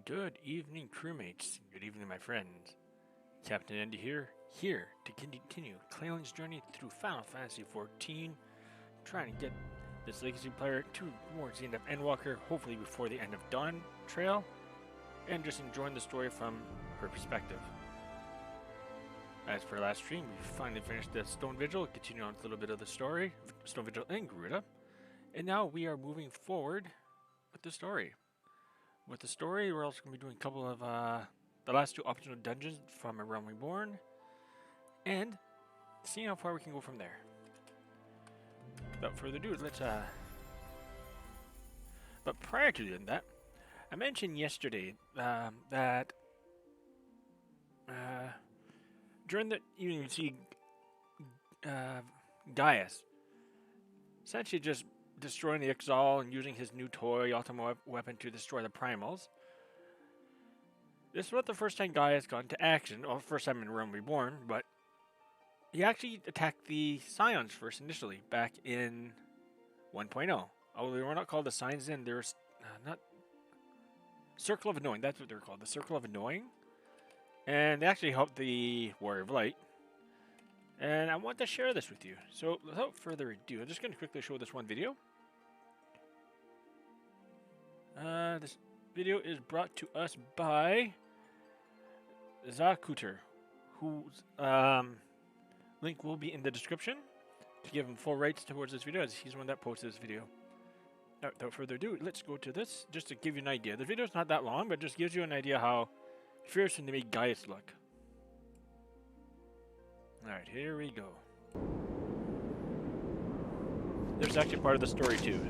Good evening, crewmates. Good evening, my friends. Captain Andy here to continue Clalin's journey through Final Fantasy XIV, trying to get this legacy player towards the end of Endwalker, hopefully before the end of Dawn Trail, and just enjoying the story from her perspective. As for last stream, we finally finished the Stone Vigil, continuing on with a little bit of the story, Stone Vigil and Garuda, and now we are moving forward with the story. With the story, we're also going to be doing a couple of the last two optional dungeons from A Realm Reborn, and seeing how far we can go from there. Without further ado, let's But prior to doing that, I mentioned yesterday that during the you see Gaius essentially just destroying the Exalt and using his new toy Ultima weapon to destroy the Primals. This is not the first time Gaius got into action, or first time in Realm Reborn, but he actually attacked the Scions first initially, back in 1.0. Although they were not called the Scions then, they were not... Circle of Annoying, that's what they're called, the Circle of Annoying. And they actually helped the Warrior of Light. And I want to share this with you. So, without further ado, I'm just going to quickly show this one video. This video is brought to us by Zakuter, whose link will be in the description to give him full rights towards this video, as he's the one that posted this video. Now, without further ado, let's go to this, just to give you an idea. The video's not that long, but just gives you an idea how fearsome they made Gaius look. Alright, here we go. There's actually part of the story too.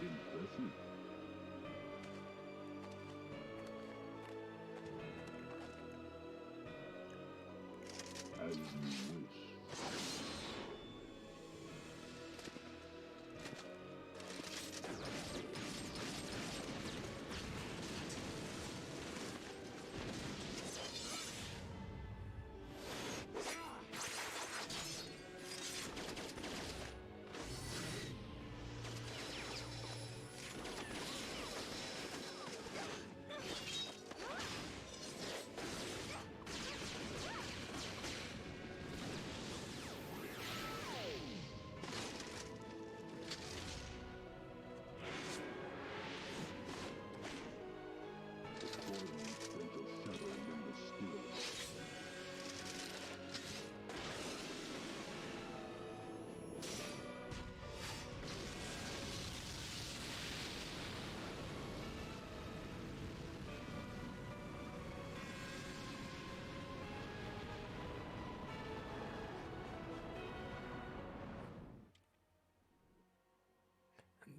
Impressive. As you wish.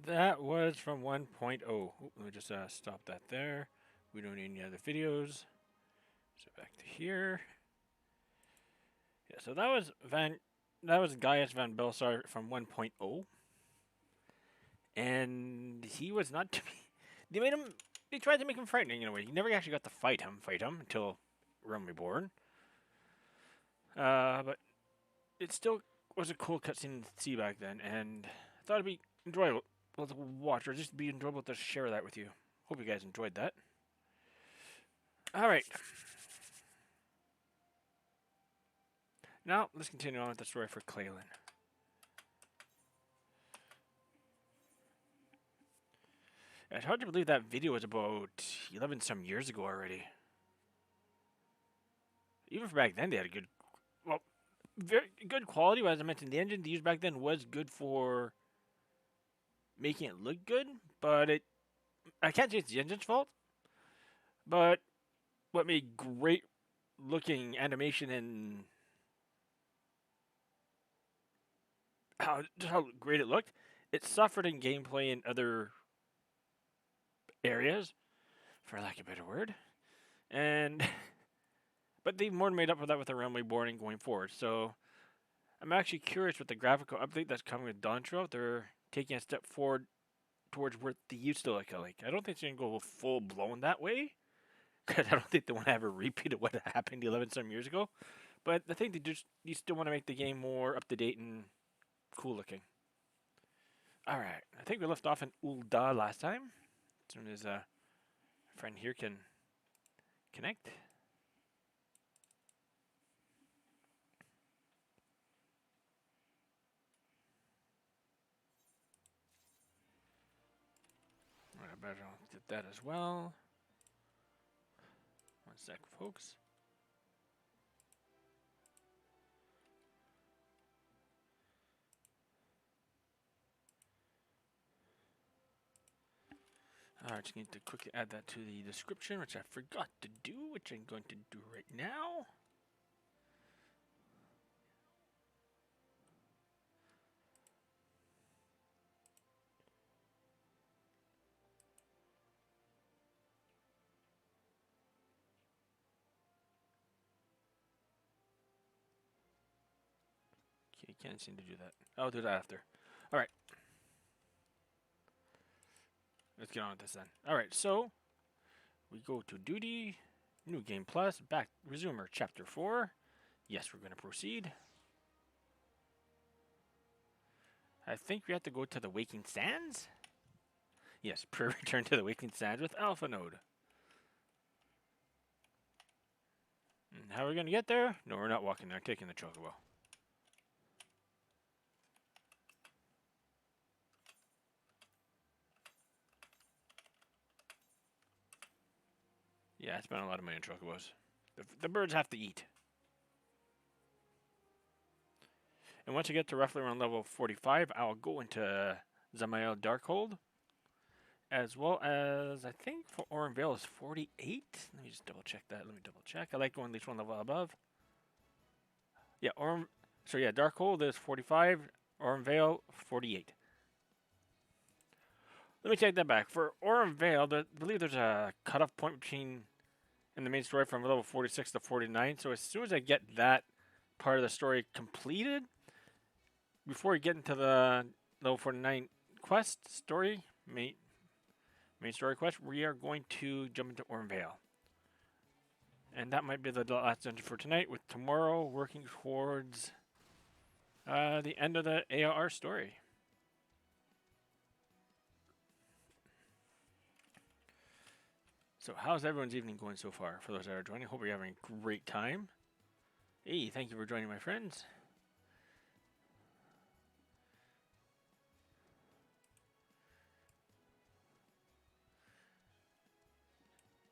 That was from 1.0. Ooh, let me just stop that there. We don't need any other videos. So back to here. Yeah, so that was Gaius Van Belsar from 1.0. And he was not to be... They tried to make him frightening in a way. You never actually got to fight him until Realm Reborn. But it still was a cool cutscene to see back then, and I thought it'd be enjoyable to watch, or just be enjoyable to share that with you. Hope you guys enjoyed that. Alright. Now, let's continue on with the story for Clalin. It's hard to believe that video was about 11 some years ago already. Even for back then, they had a good, well, very good quality. As I mentioned, the engine they used back then was good for making it look good, but I can't say it's the engine's fault. But what made great looking animation and just how great it looked, it suffered in gameplay in other areas, for lack of a better word. And but they've more than made up for that with the Reborn and going forward. So I'm actually curious with the graphical update that's coming with Dawntrail, they're taking a step forward towards what they used to look like. I don't think it's going to go full blown that way, because I don't think they want to have a repeat of what happened 11 some years ago. But I think you still want to make the game more up to date and cool looking. Alright, I think we left off in Ul'dah last time. As soon as a friend here can connect. I better get that as well. One sec, folks. Alright, just need to quickly add that to the description, which I forgot to do, which I'm going to do right now. Okay, can't seem to do that. I'll do that after. Alright. Let's get on with this then. Alright, so we go to duty, new game plus, back resumer chapter 4. Yes, we're going to proceed. I think we have to go to the Waking Sands? Yes, return to the Waking Sands with Alpha Node. And how are we going to get there? No, we're not walking there, taking the chocobo. Yeah, I spent a lot of money on chocobos. The birds have to eat. And once I get to roughly around level 45, I'll go into Zamael Darkhold. As well as, I think for Oran Vale is 48. Let me just double check that. Let me double check. I like going at least one level above. Yeah, Darkhold is 45. Oran Vale, 48. Let me take that back. For Oran Vale, I believe there's a cutoff point between in the main story from level 46 to 49. So as soon as I get that part of the story completed, before we get into the level 49 quest story, main story quest, we are going to jump into Oran Vale. And that might be the last dungeon for tonight, with tomorrow working towards the end of the AR story. So how's everyone's evening going so far? For those that are joining, hope you're having a great time. Hey, thank you for joining, my friends.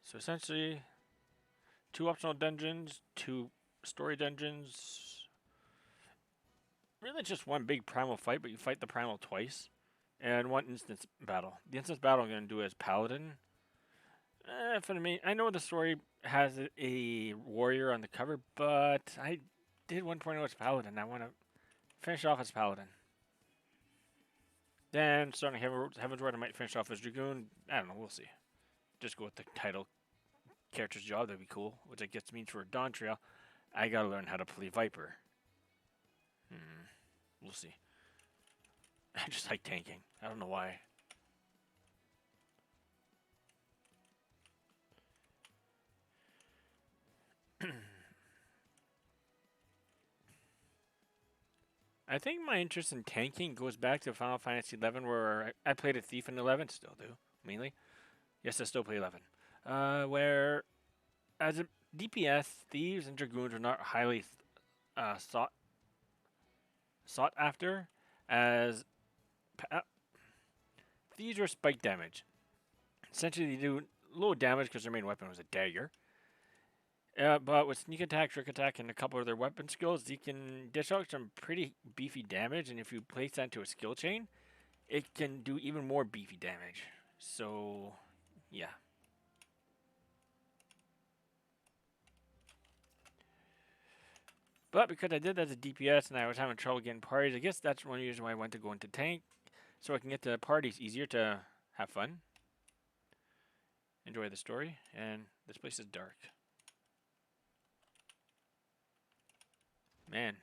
So essentially, 2 optional dungeons, 2 story dungeons. Really just one big primal fight, but you fight the primal twice. And 1 instance battle. The instance battle I'm going to do as Paladin. For me, I know the story has a warrior on the cover, but I did 1.0 as Paladin. I want to finish off as Paladin. Then, starting Heavensward, I might finish off as Dragoon. I don't know, we'll see. Just go with the title character's job, that'd be cool. Which I guess means for Dawntrail, I gotta learn how to play Viper. We'll see. I just like tanking. I don't know why. I think my interest in tanking goes back to Final Fantasy XI, where I played a Thief in 11, still do, mainly. Yes, I still play 11. Where, as a DPS, Thieves and Dragoons are not highly sought after as these are spike damage. Essentially, they do low damage because their main weapon was a dagger. But with sneak attack, trick attack, and a couple of their weapon skills, they can dish out some pretty beefy damage. And if you place that into a skill chain, it can do even more beefy damage. So, yeah. But because I did that as a DPS and I was having trouble getting parties, I guess that's one reason why I went to go into tank. So I can get to parties easier to have fun, enjoy the story, and this place is dark. Man,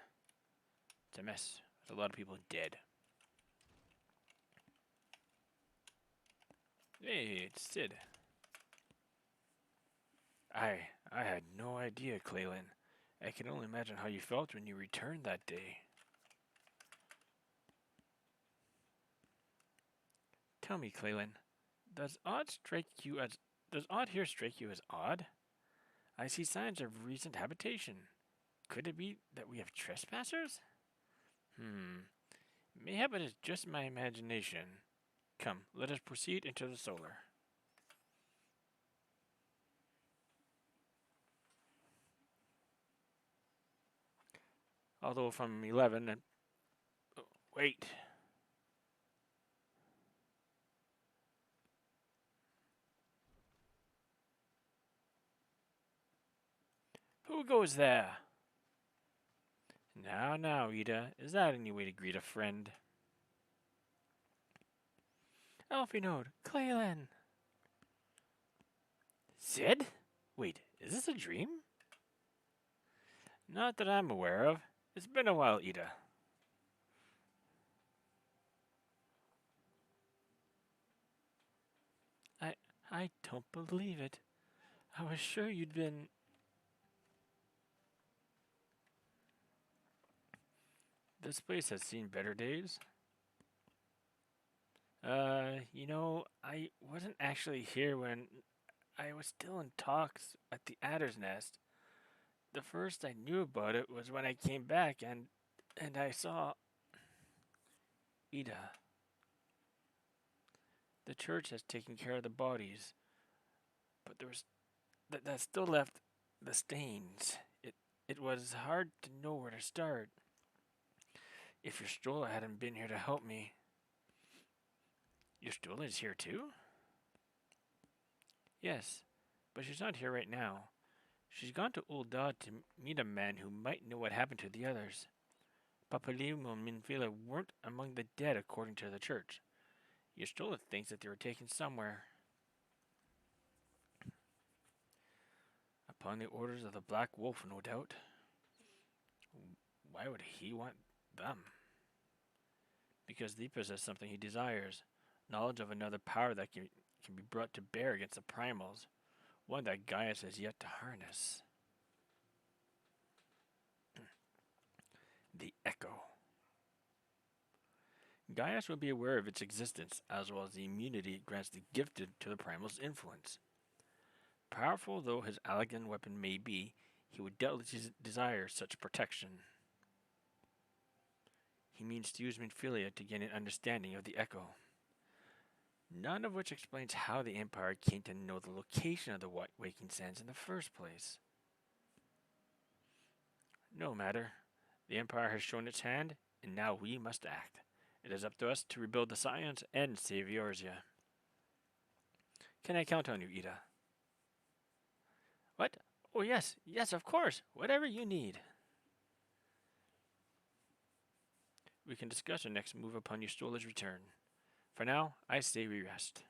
it's a mess. There's a lot of people dead. Hey, it's Sid. I had no idea, Clalin. I can only imagine how you felt when you returned that day. Tell me, Clalin, does odd here strike you as odd? I see signs of recent habitation. Could it be that we have trespassers? Mayhap it is just my imagination. Come, let us proceed into the solar. Although from 11 and... Oh, wait. Who goes there? Now, Ida, is that any way to greet a friend? Alfinode, Clalin. Sid? Wait, is this a dream? Not that I'm aware of. It's been a while, Ida. I don't believe it. I was sure you'd been... This place has seen better days. I wasn't actually here when I was still in talks at the Adder's Nest. The first I knew about it was when I came back and I saw Ida. The church has taken care of the bodies, but there was that still left the stains. It was hard to know where to start. If your Stola hadn't been here to help me. Your Stola is here too? Yes, but she's not here right now. She's gone to Old Dod to meet a man who might know what happened to the others. Papalimo and Minfila weren't among the dead according to the church. Your thinks that they were taken somewhere. Upon the orders of the Black Wolf, no doubt. Why would he want them? Because they possess something he desires. Knowledge of another power that can be brought to bear against the primals. One that Gaius has yet to harness. The Echo. Gaius will be aware of its existence, as well as the immunity it grants the gifted to the primal's influence. Powerful though his elegant weapon may be, he would doubtless desire such protection. He means to use Minfilia to gain an understanding of the Echo. None of which explains how the Empire came to know the location of the Waking Sands in the first place. No matter. The Empire has shown its hand, and now we must act. It is up to us to rebuild the science and save Eorzea. Can I count on you, Ida? What? Oh, yes, of course. Whatever you need. We can discuss our next move upon Ustola's return. For now, I say we rest.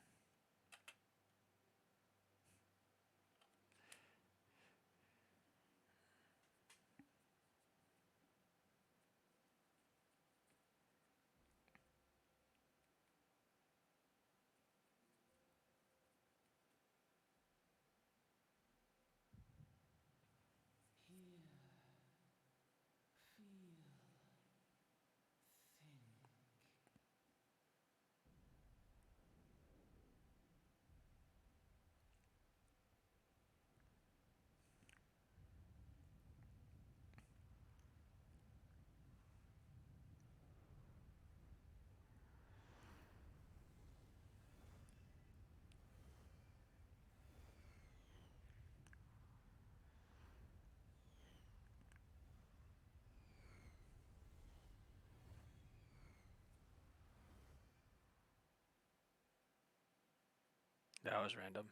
That was random.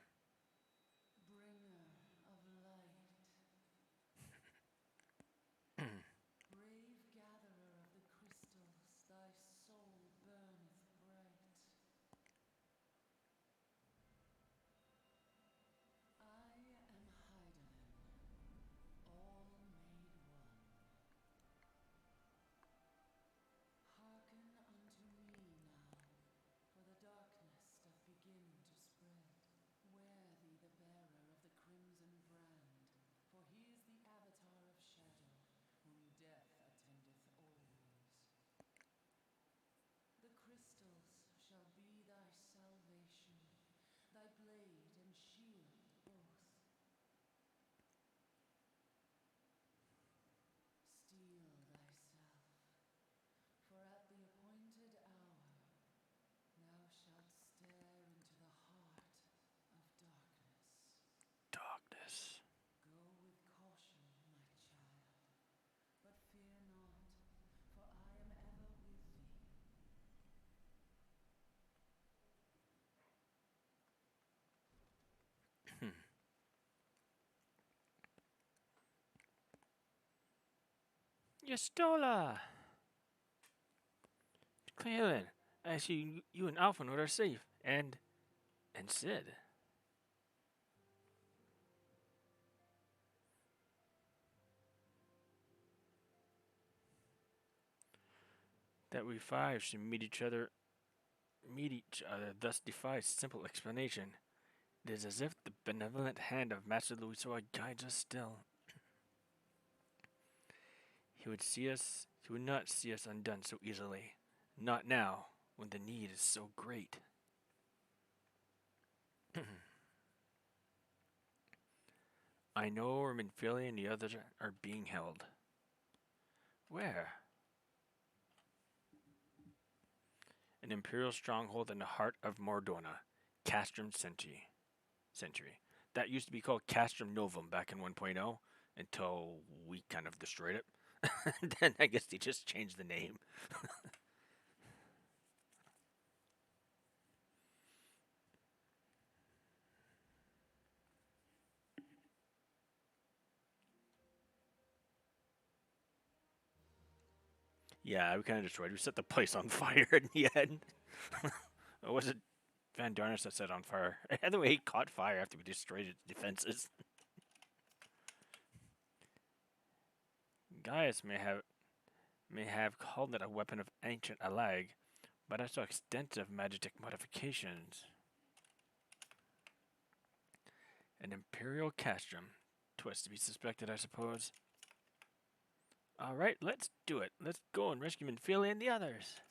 Bringer of light, brave gatherer of the crystals, thy soul burneth bright. I am Heidelin, all made one. Hearken unto me now, for the darkness doth begin to spread. Wear thee the bearer of the crimson brand, for he is the avatar of shadow, whom death attendeth always. The crystals shall be thy salvation, thy blade and shield both. Steel thyself, for at the appointed hour thou shalt stare into the heart of darkness. Darkness. Go with caution, my child, but fear not, for I am ever with thee. Yestola! Clalin, I see you and Alphanwood are safe. And Sid. That we five should meet each other, thus defies simple explanation. It is as if the benevolent hand of Master Luisoa guides us still. He would not see us undone so easily. Not now, when the need is so great. I know where Minfilia and the others are being held. Where? An Imperial stronghold in the heart of Mordona, Castrum Century. That used to be called Castrum Novum back in 1.0 until we kind of destroyed it. Then I guess they just changed the name. Yeah, we kind of destroyed. We set the place on fire in the end. Or was it Van Darnus that set on fire? Either way, he caught fire after we destroyed its defenses. Gaius may have called it a weapon of ancient Allag, but I saw extensive magic modifications. An Imperial Castrum. Twist to be suspected, I suppose. Alright, let's do it. Let's go and rescue Minfilia and the others.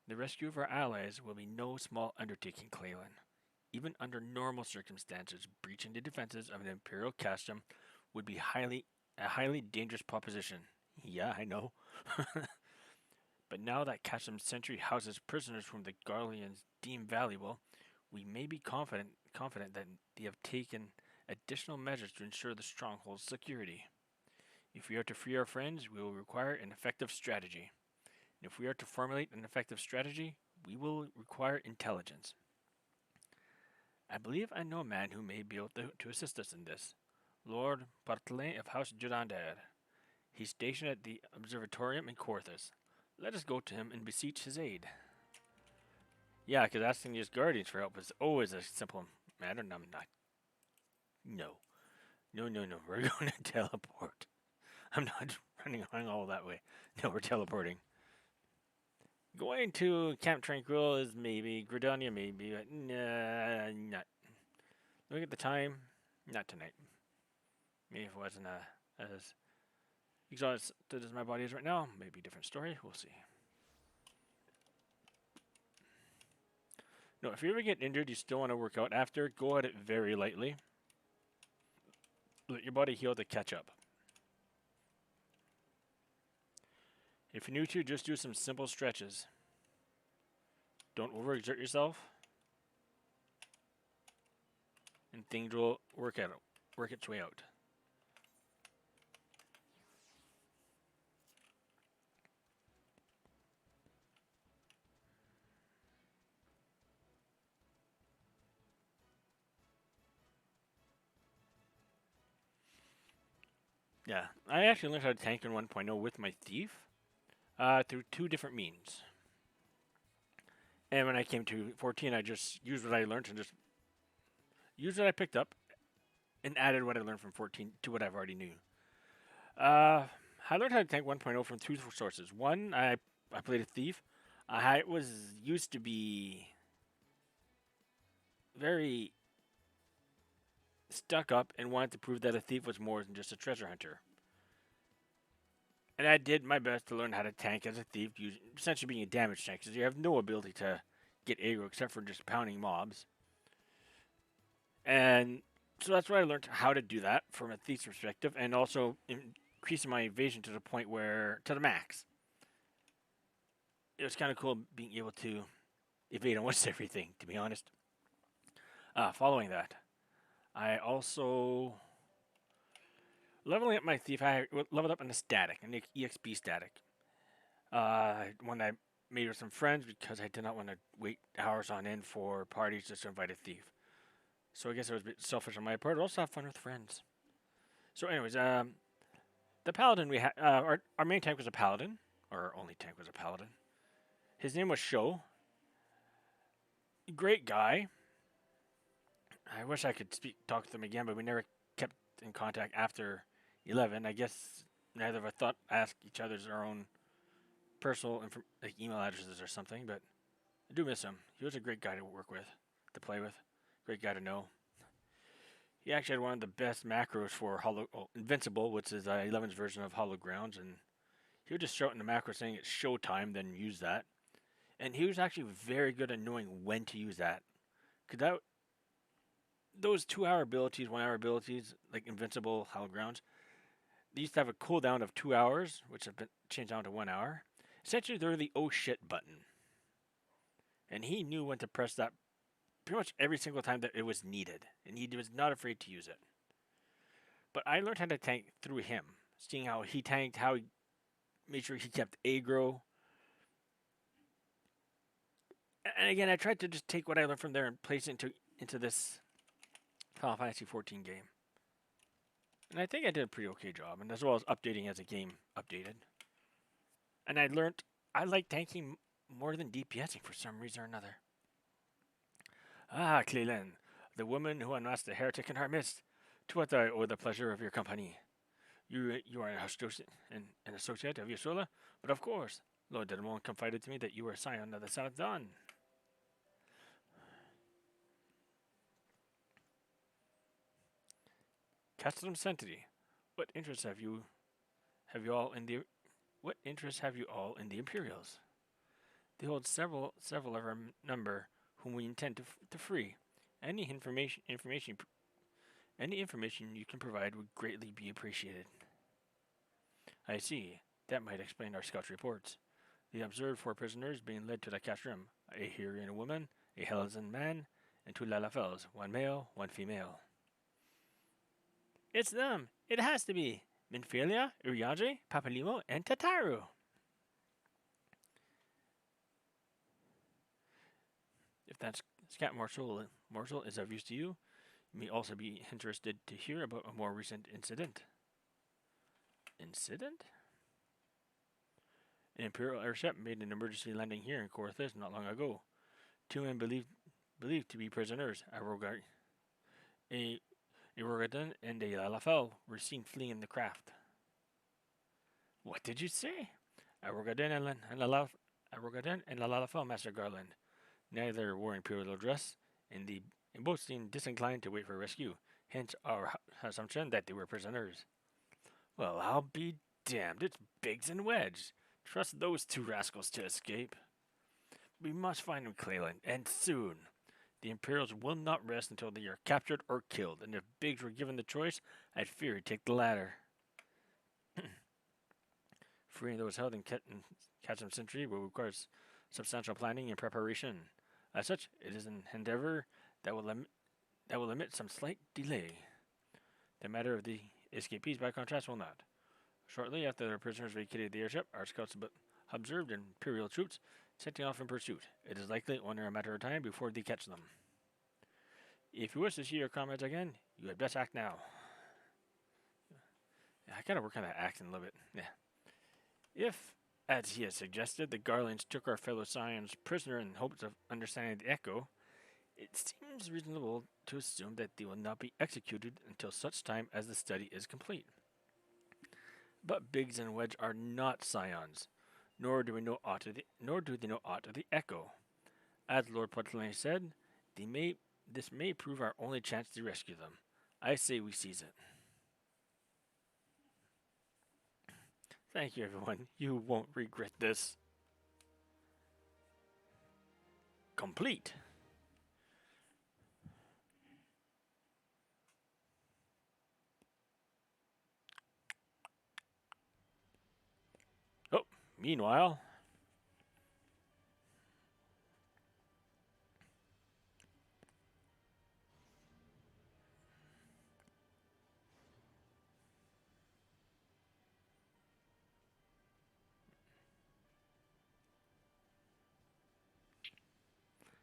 The rescue of our allies will be no small undertaking, Clalin. Even under normal circumstances, breaching the defenses of an Imperial Castrum would be a highly dangerous proposition. Yeah, I know. But now that Castrum Century houses prisoners whom the Garleans deem valuable, we may be confident that they have taken additional measures to ensure the stronghold's security. If we are to free our friends, we will require an effective strategy. And if we are to formulate an effective strategy, we will require intelligence. I believe I know a man who may be able to assist us in this. Lord Barthelin of House Jurander. He's stationed at the Observatorium in Corthus. Let us go to him and beseech his aid. Yeah, because asking these guardians for help is always a simple matter, and I'm not. No. No. We're going to teleport. I'm not running all that way. No, we're teleporting. Going to Camp Tranquil is maybe. Gridania maybe, but nah, not. Look at the time. Not tonight. Maybe if it wasn't as exhausted as my body is right now, maybe a different story. We'll see. No, if you ever get injured, you still want to work out after, go at it very lightly. Let your body heal to catch up. If you're new to, just do some simple stretches. Don't overexert yourself. And things will work its way out. Yeah, I actually learned how to tank in 1.0 with my thief through two different means. And when I came to 14, I just used what I learned and just used what I picked up and added what I learned from 14 to what I've already knew. I learned how to tank 1.0 from two sources. One, I played a thief. I was used to be very stuck up and wanted to prove that a thief was more than just a treasure hunter. And I did my best to learn how to tank as a thief, essentially being a damage tank, because you have no ability to get aggro except for just pounding mobs. And so that's where I learned how to do that from a thief's perspective, and also increasing my evasion to the point where, to the max. It was kind of cool being able to evade almost everything, to be honest. Following that, I also leveling up my thief. I leveled up in a static, an EXP static. One I made with some friends because I did not want to wait hours on end for parties just to invite a thief. So I guess it was a bit selfish on my part. But also have fun with friends. So, anyways, the paladin we had, our main tank was a paladin, or our only tank was a paladin. His name was Sho. Great guy. I wish I could talk to them again, but we never kept in contact after 11. I guess neither of us thought ask each other's our own personal like email addresses or something, but I do miss him. He was a great guy to work with, to play with. Great guy to know. He actually had one of the best macros for Invincible, which is 11's version of Hollow Grounds, and he would just shout in the macro saying it's showtime, then use that. And he was actually very good at knowing when to use that. Because those 2-hour abilities, 1-hour abilities, like Invincible, Hollow Grounds, they used to have a cooldown of 2 hours, which have been changed down to 1 hour. Essentially, they're the oh shit button. And he knew when to press that pretty much every single time that it was needed. And he was not afraid to use it. But I learned how to tank through him. Seeing how he tanked, how he made sure he kept aggro. And again, I tried to just take what I learned from there and place it into this Final Fantasy XIV game. And I think I did a pretty okay job. And as well as updating as the game updated. And I learned I like tanking more than DPSing for some reason or another. Ah, Clalin, the woman who unmasked the heretic in our midst. To what I owe the pleasure of your company. You are an associate of Ysola, but of course, Lord Delmont confided to me that you were a scion of the South Dawn. Custom Sentry, what interests have you all in the Imperials? They hold several of our number whom we intend to free. Any information you can provide would greatly be appreciated. I see. That might explain our scout reports. We observed 4 prisoners being led to the cash room. A Hyrrian woman, a Hellzen man, and 2 Lalafels, 1 male, 1 female. It's them! It has to be! Minfilia, Uriaje, Papalimo, and Tataru! If that scat morsel is of use to you, you may also be interested to hear about a more recent incident. Incident? An Imperial airship made an emergency landing here in Corthus not long ago. 2 men believed to be prisoners, a Rogadin and a Lalafel, were seen fleeing in the craft. What did you say? A Rogadin and Lalafel, Master Garland. Neither wore Imperial dress, and both seemed disinclined to wait for rescue, hence our assumption that they were prisoners. Well, I'll be damned, it's Biggs and Wedge. Trust those 2 rascals to escape. We must find them, Clalin, and soon. The Imperials will not rest until they are captured or killed, and if Biggs were given the choice, I'd fear he'd take the latter. Freeing those held in Custom Sentry will require substantial planning and preparation. As such, it is an endeavor that will emit some slight delay. The matter of the escapees, by contrast, will not. Shortly after the prisoners vacated the airship, our scouts observed Imperial troops setting off in pursuit. It is likely only a matter of time before they catch them. If you wish to see your comrades again, you had best act now. Yeah, I gotta work on that accent a little bit. Yeah. If, as he has suggested, the Garlands took our fellow Scions prisoner in hopes of understanding the Echo, it seems reasonable to assume that they will not be executed until such time as the study is complete. But Biggs and Wedge are not Scions, nor do they know aught of the Echo. As Lord Portland said, this may prove our only chance to rescue them. I say we seize it. Thank you, everyone. You won't regret this. Complete. Oh, meanwhile,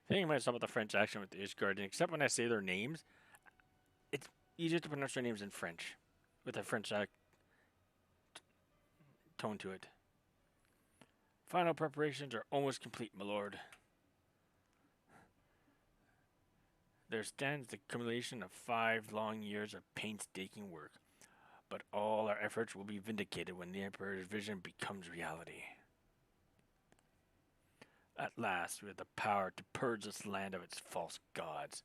thinking myself about the French accent with the Ishgard, except when I say their names, it's easier to pronounce their names in French, with a French tone to it. Final preparations are almost complete, my lord. There stands the accumulation of 5 long years of painstaking work, but all our efforts will be vindicated when the Emperor's vision becomes reality. At last, we have the power to purge this land of its false gods.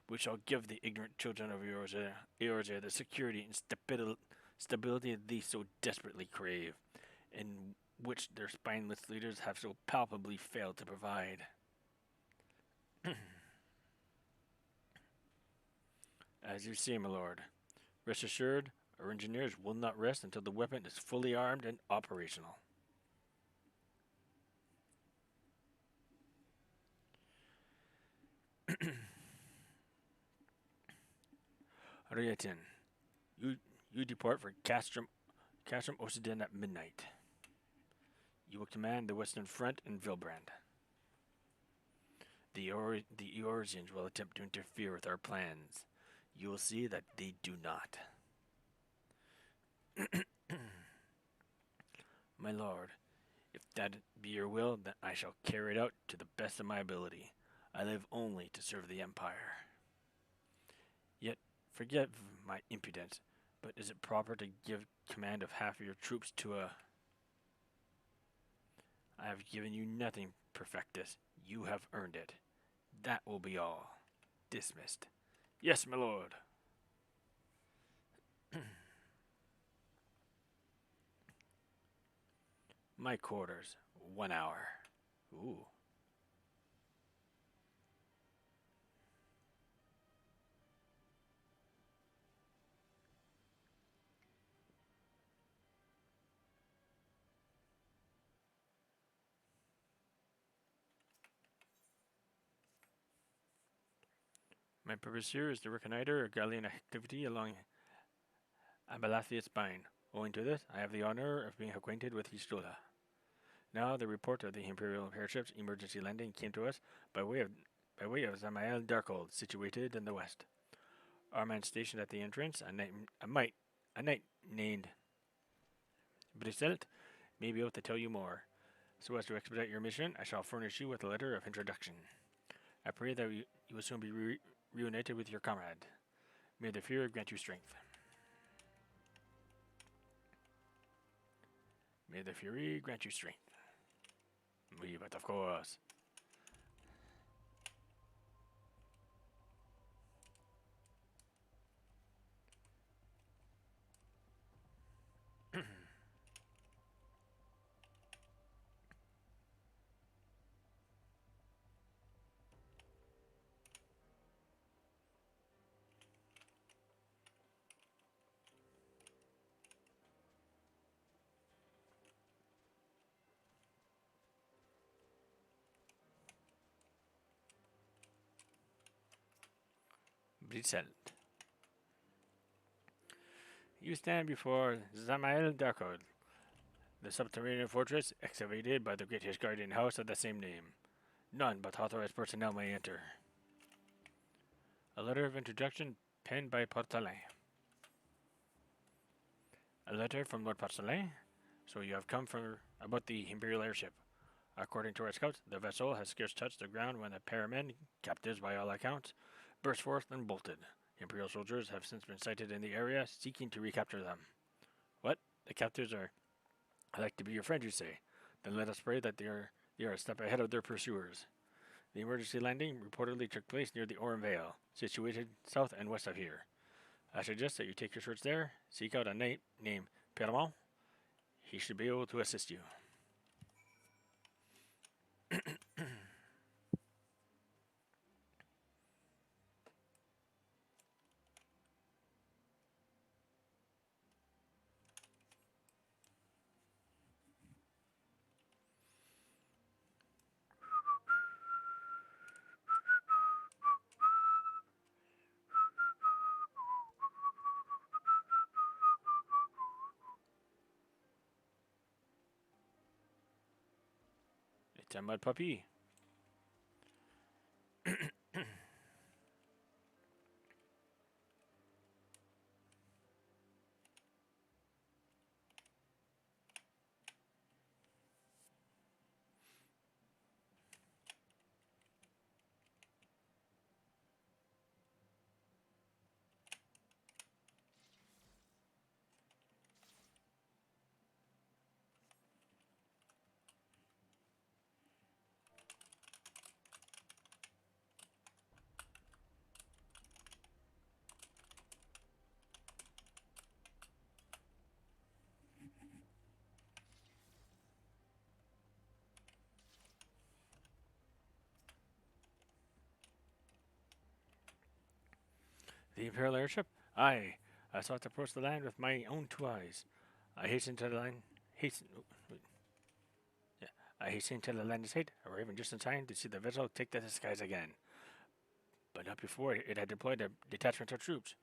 We shall give the ignorant children of Eorzea the security and stability they so desperately crave, and which their spineless leaders have so palpably failed to provide. As you see, my lord, rest assured, our engineers will not rest until the weapon is fully armed and operational. Ariatin, you depart for Castrum Occident at midnight. You will command the western front in Vilbrand. The Eorzeans will attempt to interfere with our plans. You will see that they do not. My lord, if that be your will, then I shall carry it out to the best of my ability. I live only to serve the Empire. Yet, forgive my impudence, but is it proper to give command of half of your troops to a... I have given you nothing, Perfectus. You have earned it. That will be all. Dismissed. Yes, my lord. My quarters. 1 hour. Ooh. My purpose here is to reconnoiter Gallian activity along Abalathia's spine. Owing to this, I have the honor of being acquainted with Histula. Now, the report of the Imperial airship's emergency landing came to us by way of Zamael Darkhold, situated in the west. Our man stationed at the entrance, a knight named Briselt, may be able to tell you more. So as to expedite your mission, I shall furnish you with a letter of introduction. I pray that you will soon be reunited with your comrade. May the Fury grant you strength. May the Fury grant you strength. But of course. Briselt. You stand before Zamael Darkhold, the subterranean fortress excavated by the great Hishgardian house of the same name. None but authorized personnel may enter. A letter of introduction penned by Portalin. A letter from Lord Pastellet? So you have come for about the Imperial airship. According to our scouts, the vessel has scarce touched the ground when the pair of men, captives by all accounts, burst forth and bolted. Imperial soldiers have since been sighted in the area, seeking to recapture them. What? The captives are... I like to be your friend, you say? Then let us pray that they are a step ahead of their pursuers. The emergency landing reportedly took place near the Orem Vale, situated south and west of here. I suggest that you take your search there, seek out a knight named Permont. He should be able to assist you. It's a mud puppy. The Imperial airship? Aye. I saw it approach the land with my own 2 eyes. I hastened to the land. I hastened to the landing site, arriving just in time to see the vessel take to the skies again. But not before it had deployed a detachment of troops.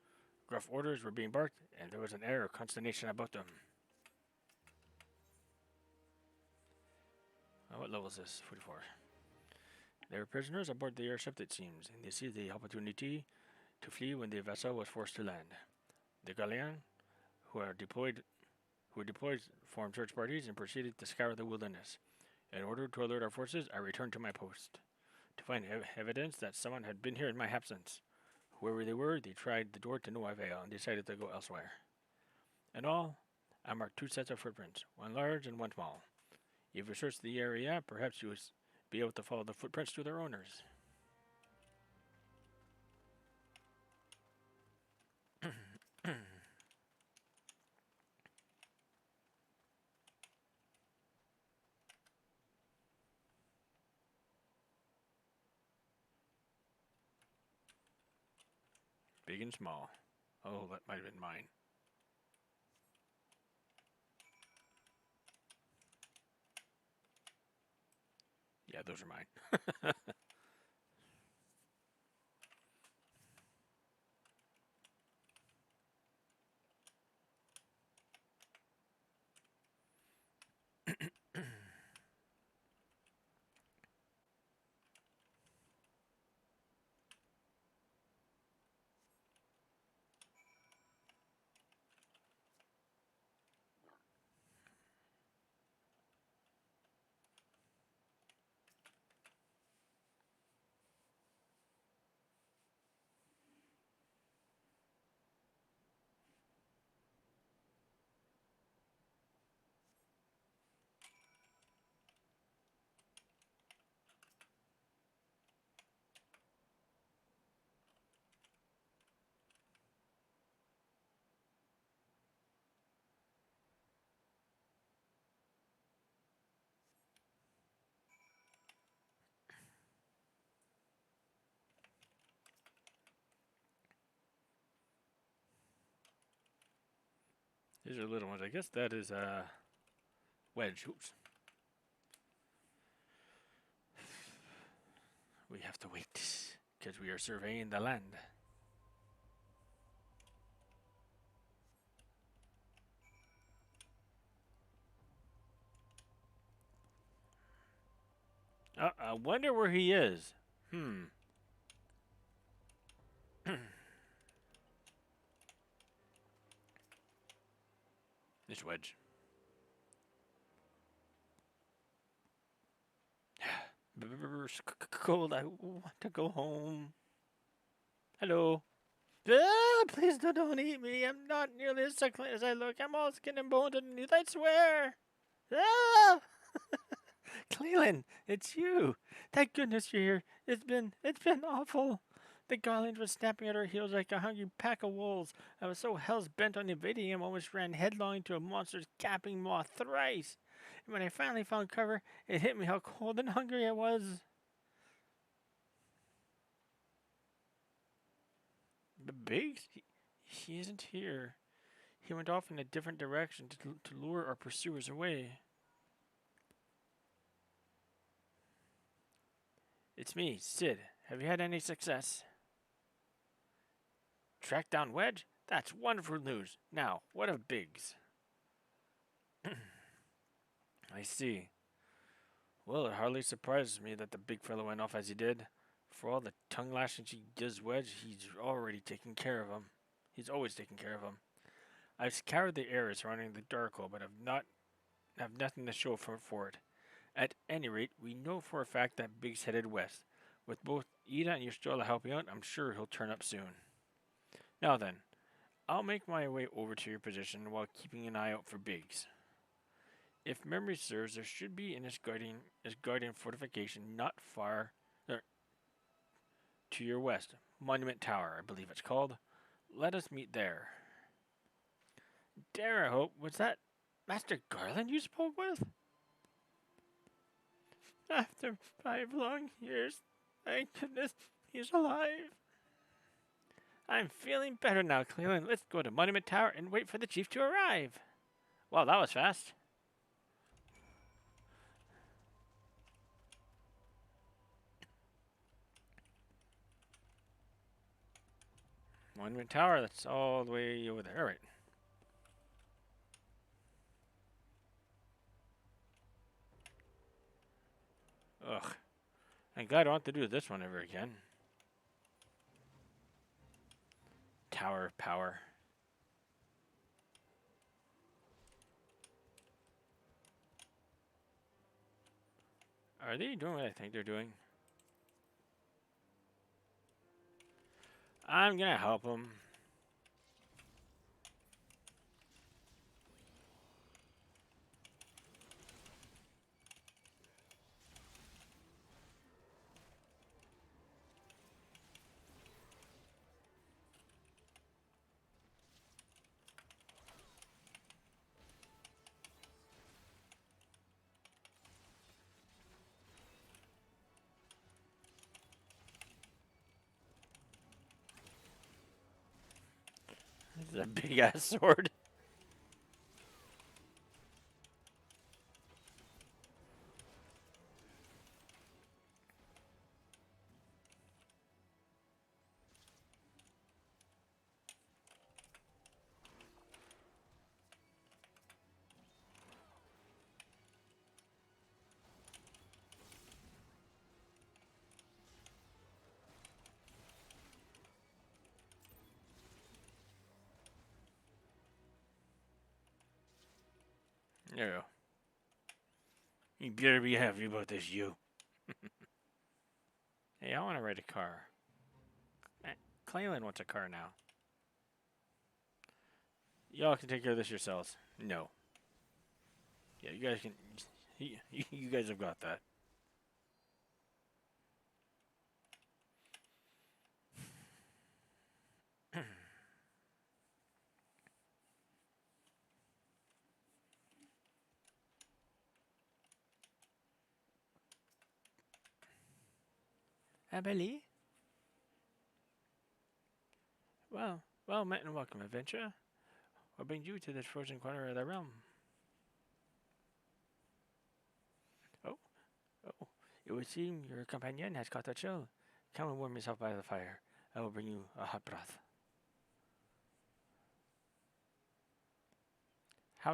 Gruff orders were being barked, and there was an air of consternation about them. What level is this? 44. They were prisoners aboard the airship, it seems, and they seized the opportunity to flee when the vessel was forced to land. The Clalin, who were deployed, formed search parties and proceeded to scour the wilderness. In order to alert our forces, I returned to my post to find evidence that someone had been here in my absence. Whoever they were, they tried the door to no avail and decided to go elsewhere. In all, I marked 2 sets of footprints, one large and one small. If you search the area, perhaps you will be able to follow the footprints to their owners. Big and small. Oh, that might have been mine. Yeah, those are mine. These are little ones. I guess that is a wedge. Oops. We have to wait because we are surveying the land. I wonder where he is. This wedge. Cold. I want to go home. Hello. Ah, please don't eat me. I'm not nearly as succulent as I look. I'm all skin and bones underneath, I swear. Ah! Clalin, it's you. Thank goodness you're here. It's been awful. The Garland was snapping at our heels like a hungry pack of wolves. I was so hell's bent on evading him, almost ran headlong into a monster's gaping maw thrice. And when I finally found cover, it hit me how cold and hungry I was. But Biggs, he isn't here. He went off in a different direction to lure our pursuers away. It's me, Sid. Have you had any success? Track down Wedge? That's wonderful news. Now, what of Biggs? I see. Well, it hardly surprises me that the big fellow went off as he did. For all the tongue lashings he gives Wedge, he's already taken care of him. He's always taken care of him. I've scoured the area surrounding the dark hole, but have nothing to show for it. At any rate, we know for a fact that Biggs headed west. With both Ida and Yustola helping out, I'm sure he'll turn up soon. Now then, I'll make my way over to your position while keeping an eye out for Biggs. If memory serves, there should be in his guardian fortification not far to your west. Monument Tower, I believe it's called. Let us meet there. Dare I hope, was that Master Garland you spoke with? After 5 long years, thank goodness he's alive. I'm feeling better now, Clalin. Let's go to Monument Tower and wait for the chief to arrive. Wow, that was fast. Monument Tower, that's all the way over there. All right. Ugh. I'm glad I don't have to do this one ever again. Tower of Power. Are they doing what I think they're doing? I'm gonna help them. This is a big ass sword. There you go. You better be happy about this, you. Hey, I want to ride a car. Clalin wants a car now. Y'all can take care of this yourselves. No. Yeah, you guys can. You guys have got that. Abelie? Well met and welcome, adventurer. What brings you to this frozen corner of the realm? Oh, it would seem your companion has caught a chill. Come and warm yourself by the fire. I will bring you a hot broth. How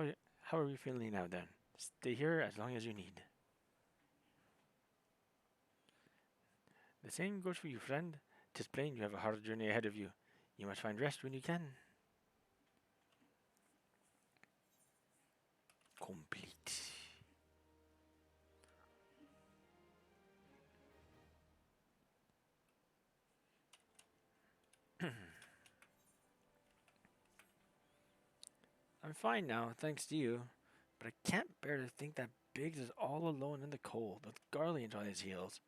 are you feeling now then? Stay here as long as you need. The same goes for you, friend. 'Tis plain you have a hard journey ahead of you. You must find rest when you can. complete. I'm fine now, thanks to you. But I can't bear to think that Biggs is all alone in the cold with Garland on his heels.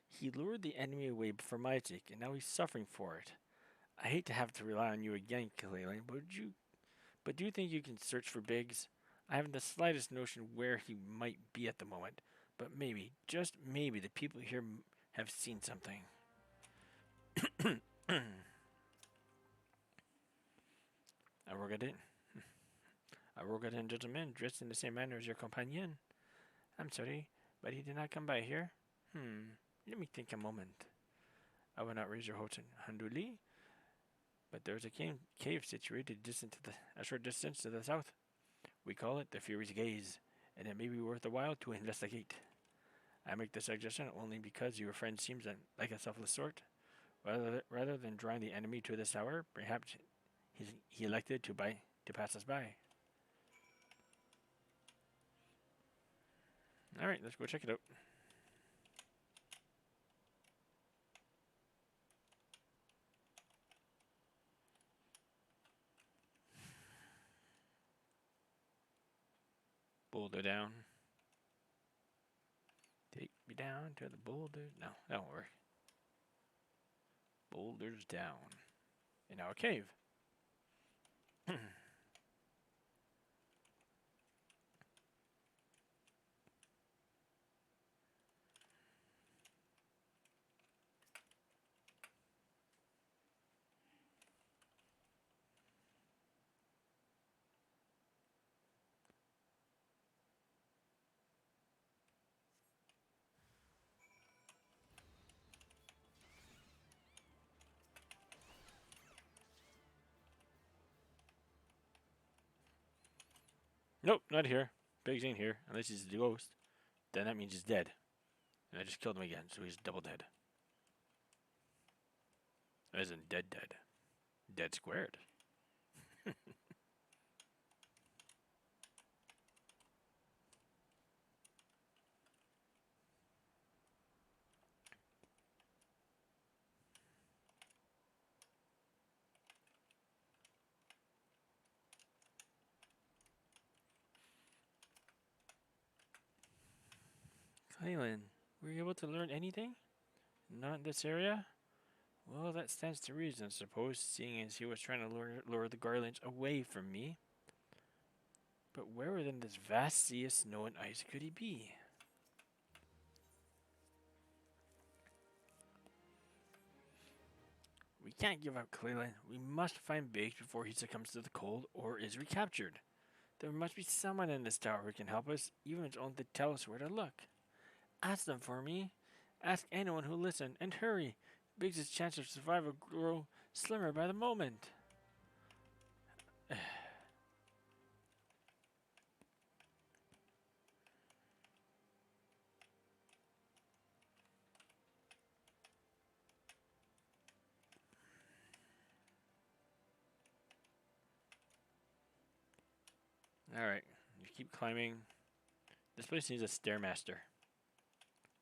He lured the enemy away for my sake, and now he's suffering for it. I hate to have to rely on you again, Clalin, but do you think you can search for Biggs? I haven't the slightest notion where he might be at the moment, but maybe, just maybe, the people here have seen something. A gentleman dressed in the same manner as your companion. I'm sorry, but he did not come by here. Let me think a moment. I will not raise your hopes in Handuli, but there is a cave situated a short distance to the south. We call it the Fury's Gaze, and it may be worth a while to investigate. I make the suggestion only because your friend seems like a selfless sort. Rather than drawing the enemy to this tower, perhaps he elected to pass us by. All right, let's go check it out. Boulder down. Take me down to the boulders. No, that won't work. Boulders down. In our cave. Nope, not here. Biggs ain't here, unless he's the ghost. Then that means he's dead. And I just killed him again, so he's double dead. As in dead. Dead squared. Clalin, were you able to learn anything? Not in this area? Well, that stands to reason, I suppose, seeing as he was trying to lure the garlands away from me. But where within this vast sea of snow and ice could he be? We can't give up Clalin. We must find Biggs before he succumbs to the cold or is recaptured. There must be someone in this tower who can help us, even if it's only to tell us where to look. Ask them for me. Ask anyone who'll listen, and hurry. Biggs' chance of survival grow slimmer by the moment. Alright, you keep climbing. This place needs a stairmaster.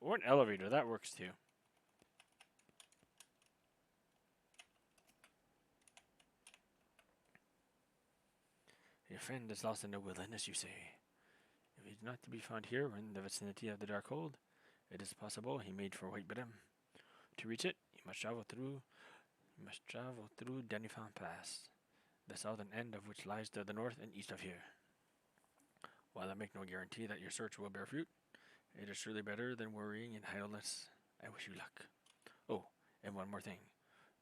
Or an elevator, that works too. Your friend is lost in the wilderness, you say. If he's not to be found here or in the vicinity of the Dark Hold, it is possible he made for White Bottom. To reach it, you must travel through Denifan Pass, the southern end of which lies to the north and east of here. While I make no guarantee that your search will bear fruit, it is surely better than worrying and idleness. I wish you luck. Oh, and one more thing.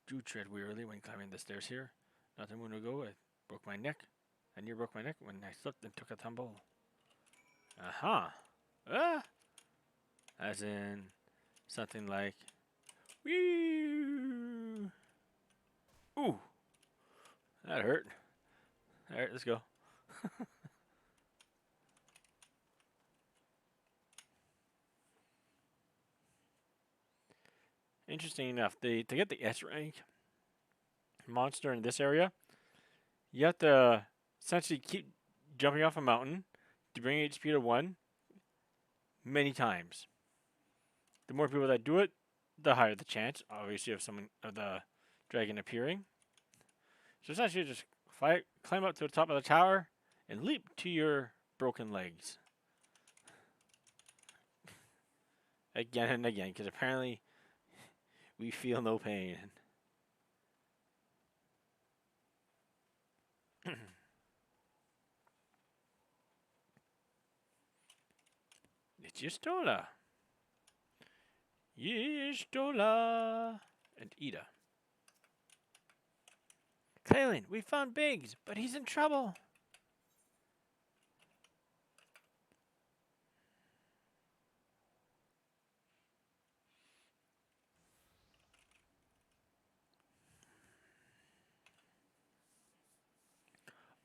Do tread wearily when climbing the stairs here. Not a moon ago, I broke my neck. I near broke my neck when I slipped and took a tumble. Aha! Ah! As in something like, wee! Ooh! That hurt. Alright, let's go. Interesting enough, to get the S rank monster in this area, you have to essentially keep jumping off a mountain, to bring HP to 1 many times. The more people that do it, the higher the chance, obviously, of the dragon appearing. So essentially, just climb up to the top of the tower and leap to your broken legs. Again and again, because apparently we feel no pain. It's Yestola. Yestola. And Ida. Clalin, we found Biggs, but he's in trouble.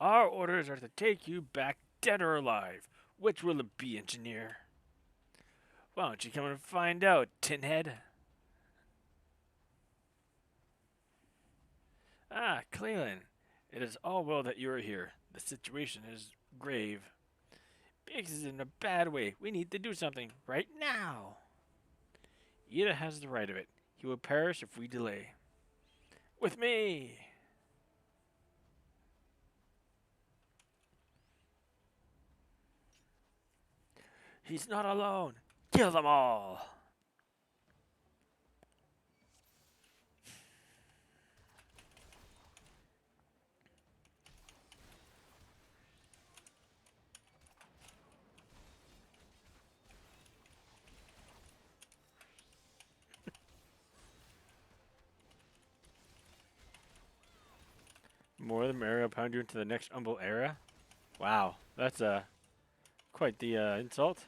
Our orders are to take you back dead or alive. Which will it be, engineer? Why don't you come and find out, tinhead? Ah, Clalin. It is all well that you are here. The situation is grave. Biggs is in a bad way. We need to do something right now. Ida has the right of it. He will perish if we delay. With me! He's not alone. Kill them all! More than Mario pound you into the next humble era? Wow, that's quite the insult.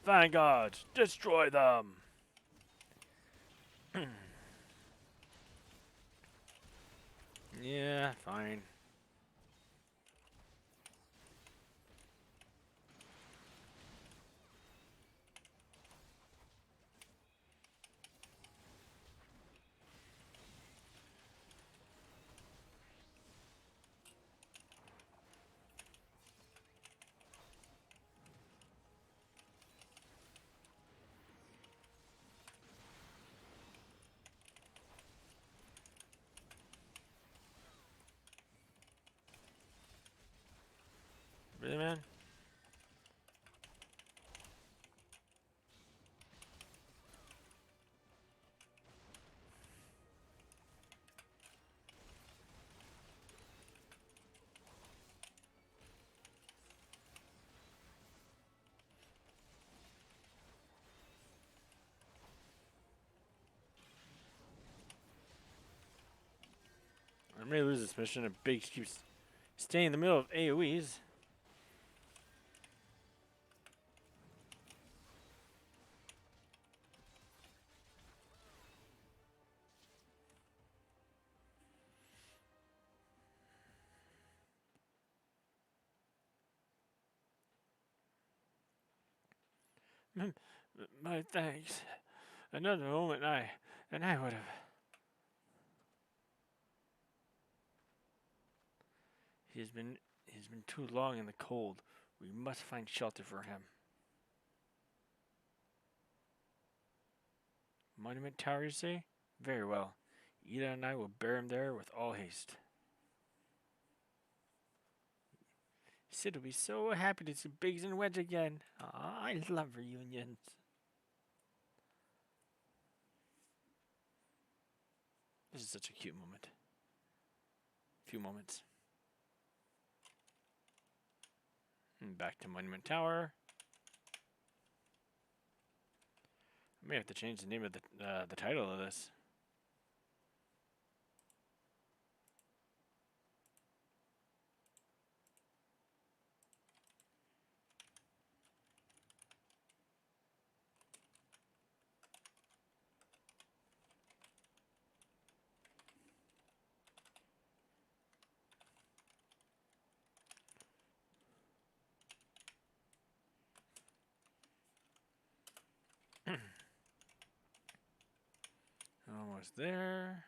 Vanguards, destroy them! Yeah, fine. Really, man? I may lose this mission if Biggs keeps staying in the middle of AoEs. My thanks. Another moment and I would have. He's been too long in the cold. We must find shelter for him. Monument Tower, you say? Very well. Ida and I will bear him there with all haste. Sid will be so happy to see Biggs and Wedge again. Aw, I love reunions. This is such a cute moment. Few moments. And back to Monument Tower. I may have to change the name of the title of this. Almost there.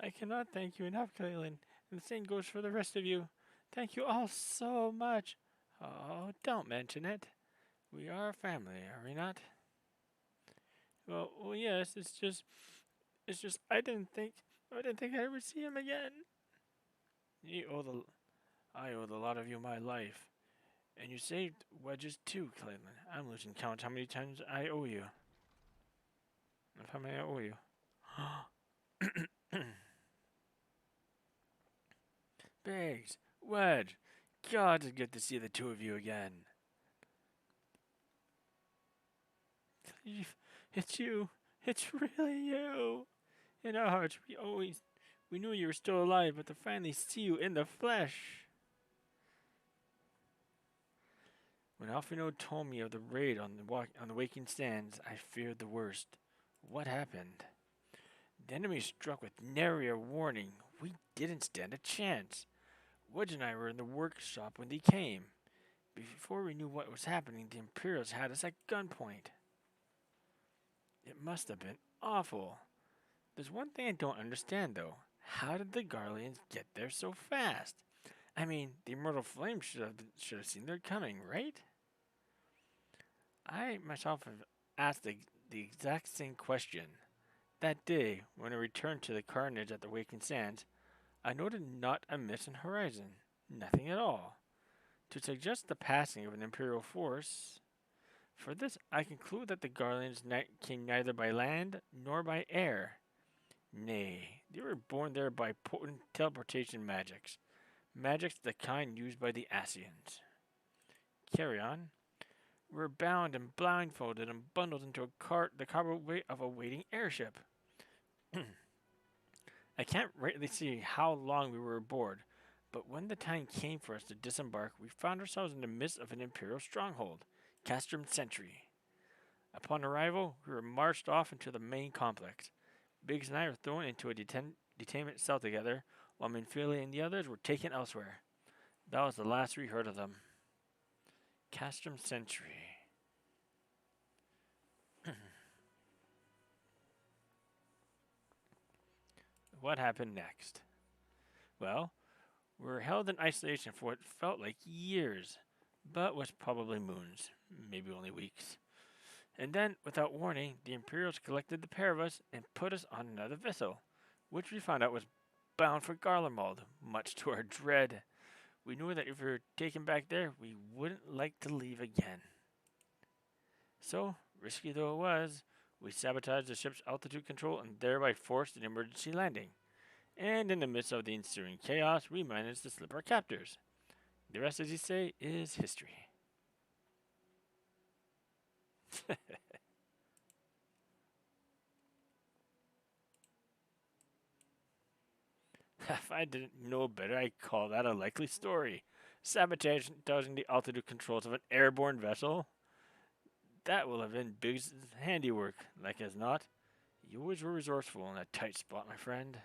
I cannot thank you enough, Clalin, and the same goes for the rest of you. Thank you all so much. Oh, don't mention it. We are a family, are we not? Well, yes. It's just I didn't think I'd ever see him again. You owe the, I owe the lot of you my life, and you saved Wedges too, Clayton. I'm losing count how many times I owe you. Of how many I owe you. Biggs, Wedge, God, it's good to see the two of you again. Cleve, it's you. It's really you. In our hearts, we knew you were still alive, but to finally see you in the flesh. When Alfino told me of the raid on the Waking Sands, I feared the worst. What happened? The enemy struck with nary a warning. We didn't stand a chance. Wedge and I were in the workshop when they came. Before we knew what was happening, the Imperials had us at gunpoint. It must have been awful. There's one thing I don't understand, though. How did the Garleans get there so fast? I mean, the Immortal Flame should have seen they're coming, right? I myself have asked the exact same question. That day, when I returned to the carnage at the Waking Sands, I noted not a missing horizon. Nothing at all. To suggest the passing of an Imperial force. For this, I conclude that the Garleans came neither by land nor by air. Nay, they were born there by potent teleportation magics. Magics the kind used by the Asians. Carry on. We're bound and blindfolded and bundled into the cargo weight of a waiting airship. I can't rightly see how long we were aboard, but when the time came for us to disembark, we found ourselves in the midst of an Imperial stronghold, Castrum Sentry. Upon arrival, we were marched off into the main complex. Biggs and I were thrown into a detainment cell together, while Minfili and the others were taken elsewhere. That was the last we heard of them. Castrum Sentry. What happened next? Well, we were held in isolation for what felt like years, but was probably moons, maybe only weeks. And then, without warning, the Imperials collected the pair of us and put us on another vessel, which we found out was bound for Garlemald, much to our dread. We knew that if we were taken back there, we wouldn't like to leave again. So, risky though it was, we sabotaged the ship's altitude control and thereby forced an emergency landing. And in the midst of the ensuing chaos, we managed to slip our captors. The rest, as you say, is history. If I didn't know better, I'd call that a likely story. Sabotaging the altitude controls of an airborne vessel? That will have been Biggs' handiwork, like as not. You always were resourceful in a tight spot, my friend.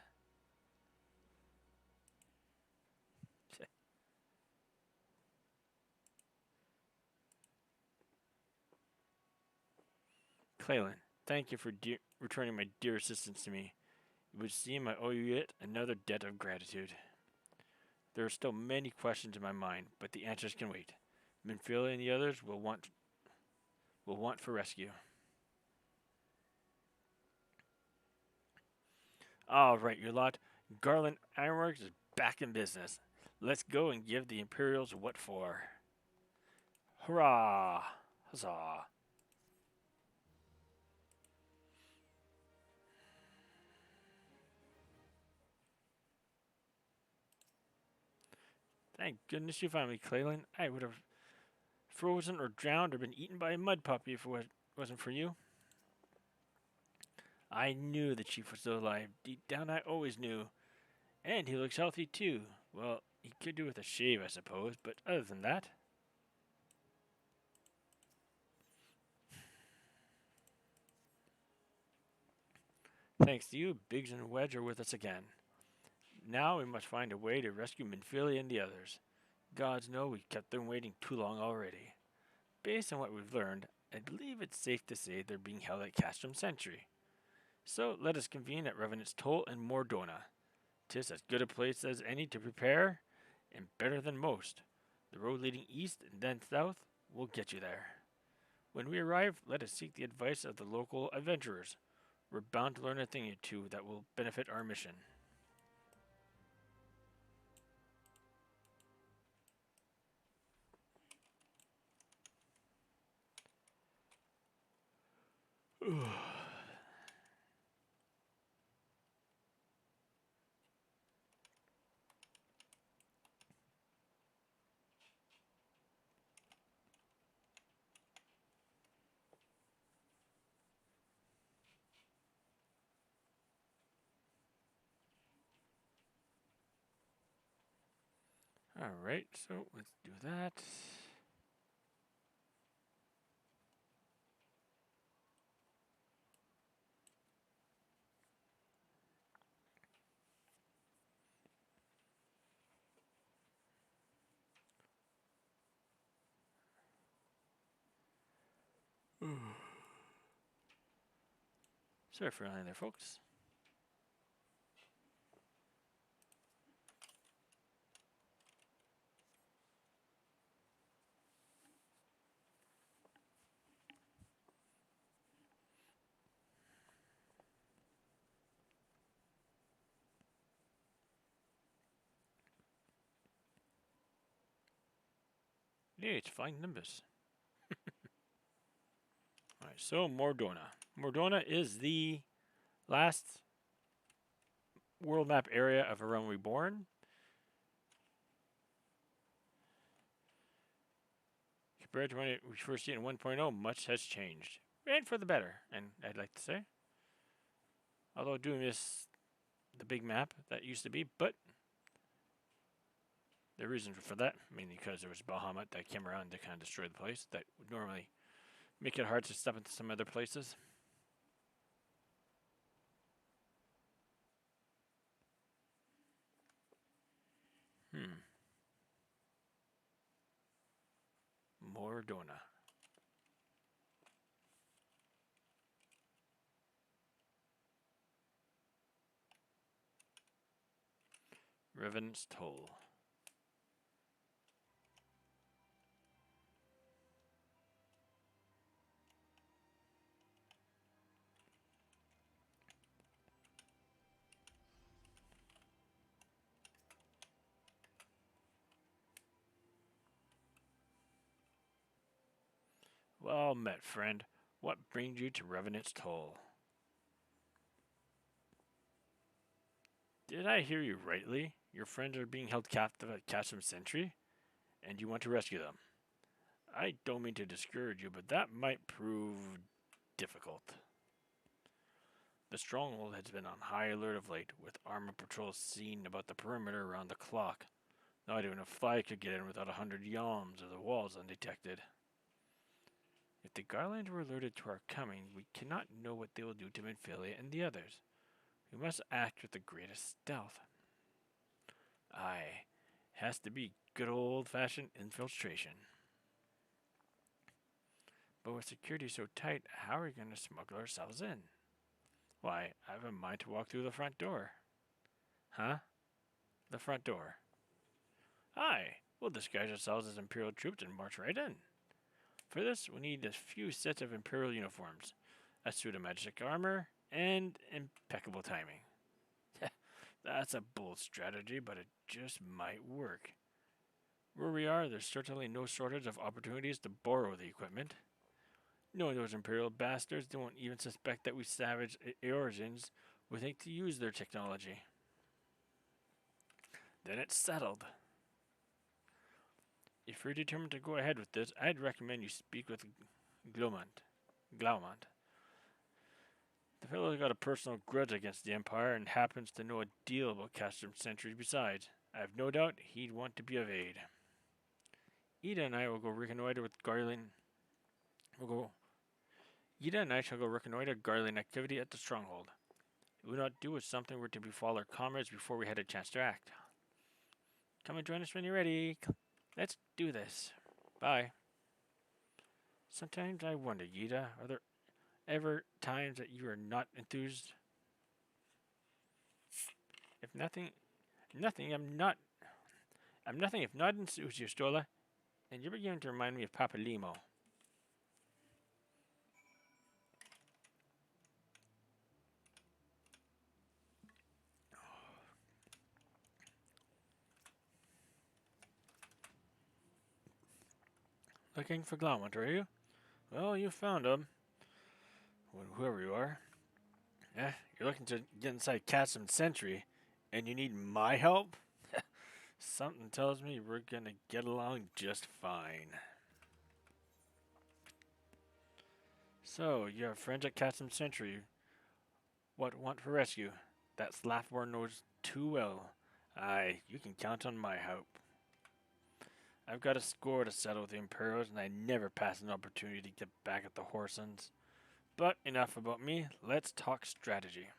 Clalin, thank you for returning my dear assistance to me. It would seem I owe you yet another debt of gratitude. There are still many questions in my mind, but the answers can wait. Minfili and the others will want for rescue. All right, you lot. Garland Ironworks is back in business. Let's go and give the Imperials what for. Hurrah! Huzzah! Thank goodness you found me, Clalin. I would have frozen or drowned or been eaten by a mud puppy if it wasn't for you. I knew the chief was still alive. Deep down, I always knew. And he looks healthy, too. Well, he could do with a shave, I suppose, but other than that. Thanks to you, Biggs and Wedge are with us again. Now we must find a way to rescue Minfili and the others. Gods know we kept them waiting too long already. Based on what we've learned, I believe it's safe to say they're being held at Castrum Sentry. So let us convene at Revenant's Toll in Mordona. 'Tis as good a place as any to prepare, and better than most. The road leading east and then south will get you there. When we arrive, let us seek the advice of the local adventurers. We're bound to learn a thing or two that will benefit our mission. Alright, so let's do that. Sorry for lying there, folks. Yeah, it's flying Nimbus. Alright, so Mordona. Mordona is the last world map area of around Reborn. Compared to when it was first seen in 1.0, much has changed. And for the better, and I'd like to say. Although doing this, the big map that used to be, but the reason for that, mainly because there was Bahamut that came around to kind of destroy the place, that would normally make it hard to step into some other places. Mordona. Revenant's Toll. Well met, friend. What brings you to Revenant's Toll? Did I hear you rightly? Your friends are being held captive at Castle Sentry, and you want to rescue them. I don't mean to discourage you, but that might prove difficult. The stronghold has been on high alert of late, with armored patrols seen about the perimeter around the clock. Not even a fly could get in without 100 yalms of the walls undetected. If the Garlands were alerted to our coming, we cannot know what they will do to Minfilia and the others. We must act with the greatest stealth. Aye, has to be good old-fashioned infiltration. But with security so tight, how are we going to smuggle ourselves in? Why, I have a mind to walk through the front door. Huh? The front door. Aye, we'll disguise ourselves as Imperial troops and march right in. For this, we need a few sets of Imperial uniforms, a suit of magic armor, and impeccable timing. That's a bold strategy, but it just might work. Where we are, there's certainly no shortage of opportunities to borrow the equipment. Knowing those Imperial bastards, they won't even suspect that we savage Eorzeans would think to use their technology. Then it's settled. If you're determined to go ahead with this, I'd recommend you speak with Glaumont. The fellow's got a personal grudge against the Empire and happens to know a deal about Castrum Sentry besides. I have no doubt he'd want to be of aid. Ida and I will go reconnoiter with Garland. Ida and I shall go reconnoiter Garland activity at the stronghold. It would not do if something were to befall our comrades before we had a chance to act. Come and join us when you're ready. Let's do this. Bye. Sometimes I wonder, Yida, are there ever times that you are not enthused? If Nothing. Nothing. I'm nothing if not in Sushi Stola, and you're beginning to remind me of Papa Limo. Looking for Glaunt, are you? Well, you found him. Whoever you are. Yeah, you're looking to get inside Chasm Sentry, and you need my help? Something tells me we're gonna get along just fine. So, you're friends at Chasm Sentry. What want for rescue? That Slaffborn knows too well. Aye, you can count on my help. I've got a score to settle with the Imperials, and I never pass an opportunity to get back at the Horsons. But enough about me, let's talk strategy.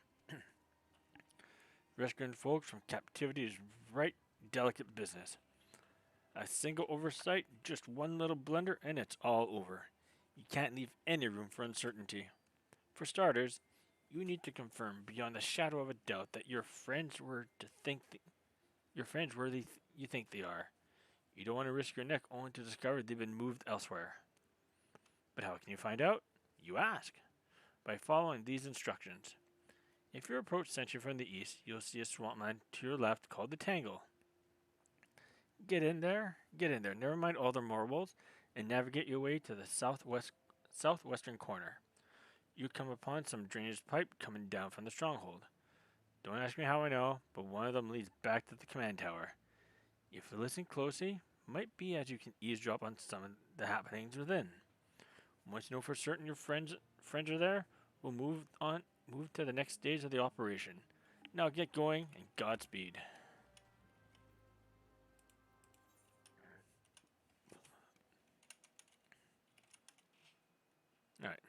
Rescuing folks from captivity is right delicate business. A single oversight, just one little blunder, and it's all over. You can't leave any room for uncertainty. For starters, you need to confirm beyond the shadow of a doubt that your friends were to think your friends were you think they are. You don't want to risk your neck only to discover they've been moved elsewhere. But how can you find out? You ask. By following these instructions. If you approach Sentry from the east, you'll see a swampland to your left called the Tangle. Get in there, never mind all the marbles, and navigate your way to the southwestern corner. You come upon some drainage pipe coming down from the stronghold. Don't ask me how I know, but one of them leads back to the command tower. If you listen closely, might be as you can eavesdrop on some of the happenings within. Once you know for certain your friends are there, we'll move to the next stage of the operation. Now get going and Godspeed. Alright.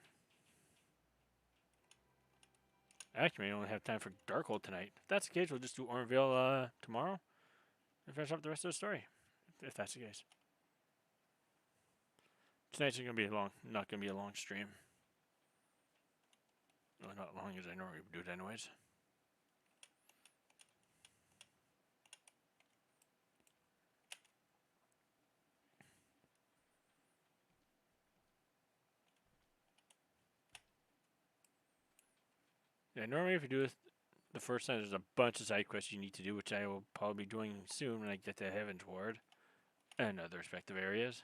Actually, I only have time for Darkhold tonight. If that's the case, we'll just do Ornvale tomorrow and finish up the rest of the story. If that's the case. Tonight's not gonna be a long stream. Well, not long as I normally do it anyways. Yeah, normally if you do this the first time, there's a bunch of side quests you need to do, which I will probably be doing soon when I get to Heaven's Ward and other respective areas.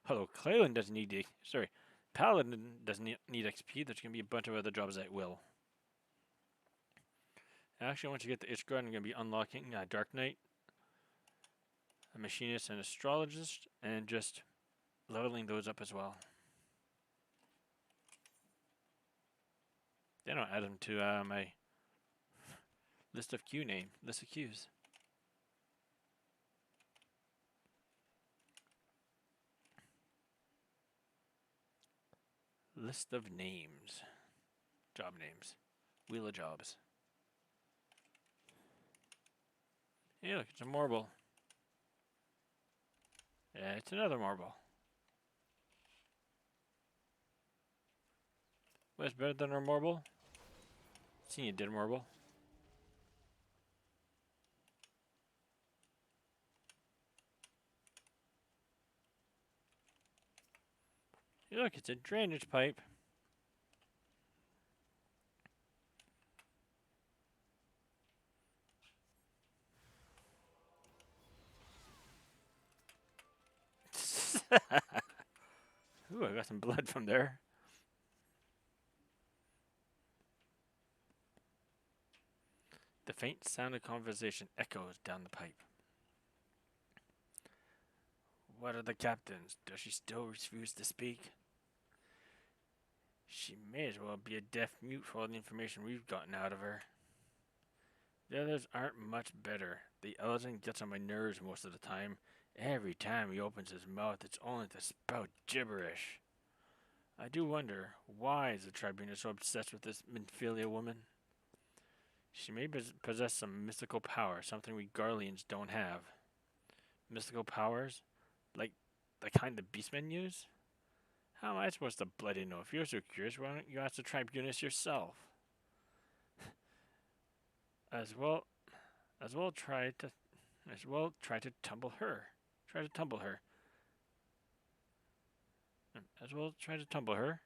Although Clalin doesn't need Paladin doesn't need XP. There's gonna be a bunch of other jobs that will. Actually, once you get the Ishgard, I'm gonna be unlocking Dark Knight, a machinist, and astrologist, and just leveling those up as well. Then I'll add them to my list of queues. List of names. Job names. Wheel of Jobs. Hey, look, it's a marble. Yeah, it's another marble. What's better than our marble? Seen you did marble. Hey, look, it's a drainage pipe. Ooh, I got some blood from there. The faint sound of conversation echoes down the pipe. What are the captains? Does she still refuse to speak? She may as well be a deaf mute for all the information we've gotten out of her. The others aren't much better. The Elzen gets on my nerves most of the time. Every time he opens his mouth, it's only to spout gibberish. I do wonder, why is the Tribunal so obsessed with this Minfilia woman? She may possess some mystical power, something we Garleans don't have. Mystical powers? Like the kind the beastmen use? How am I supposed to bloody know? If you're so curious, why don't you ask the Tribunus yourself? As well As well try to tumble her. Try to tumble her. As well try to tumble her.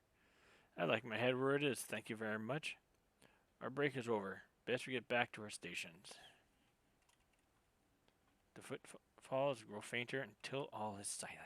I like my head where it is, thank you very much. Our break is over. Best we get back to our stations. The footfalls grow fainter until all is silent.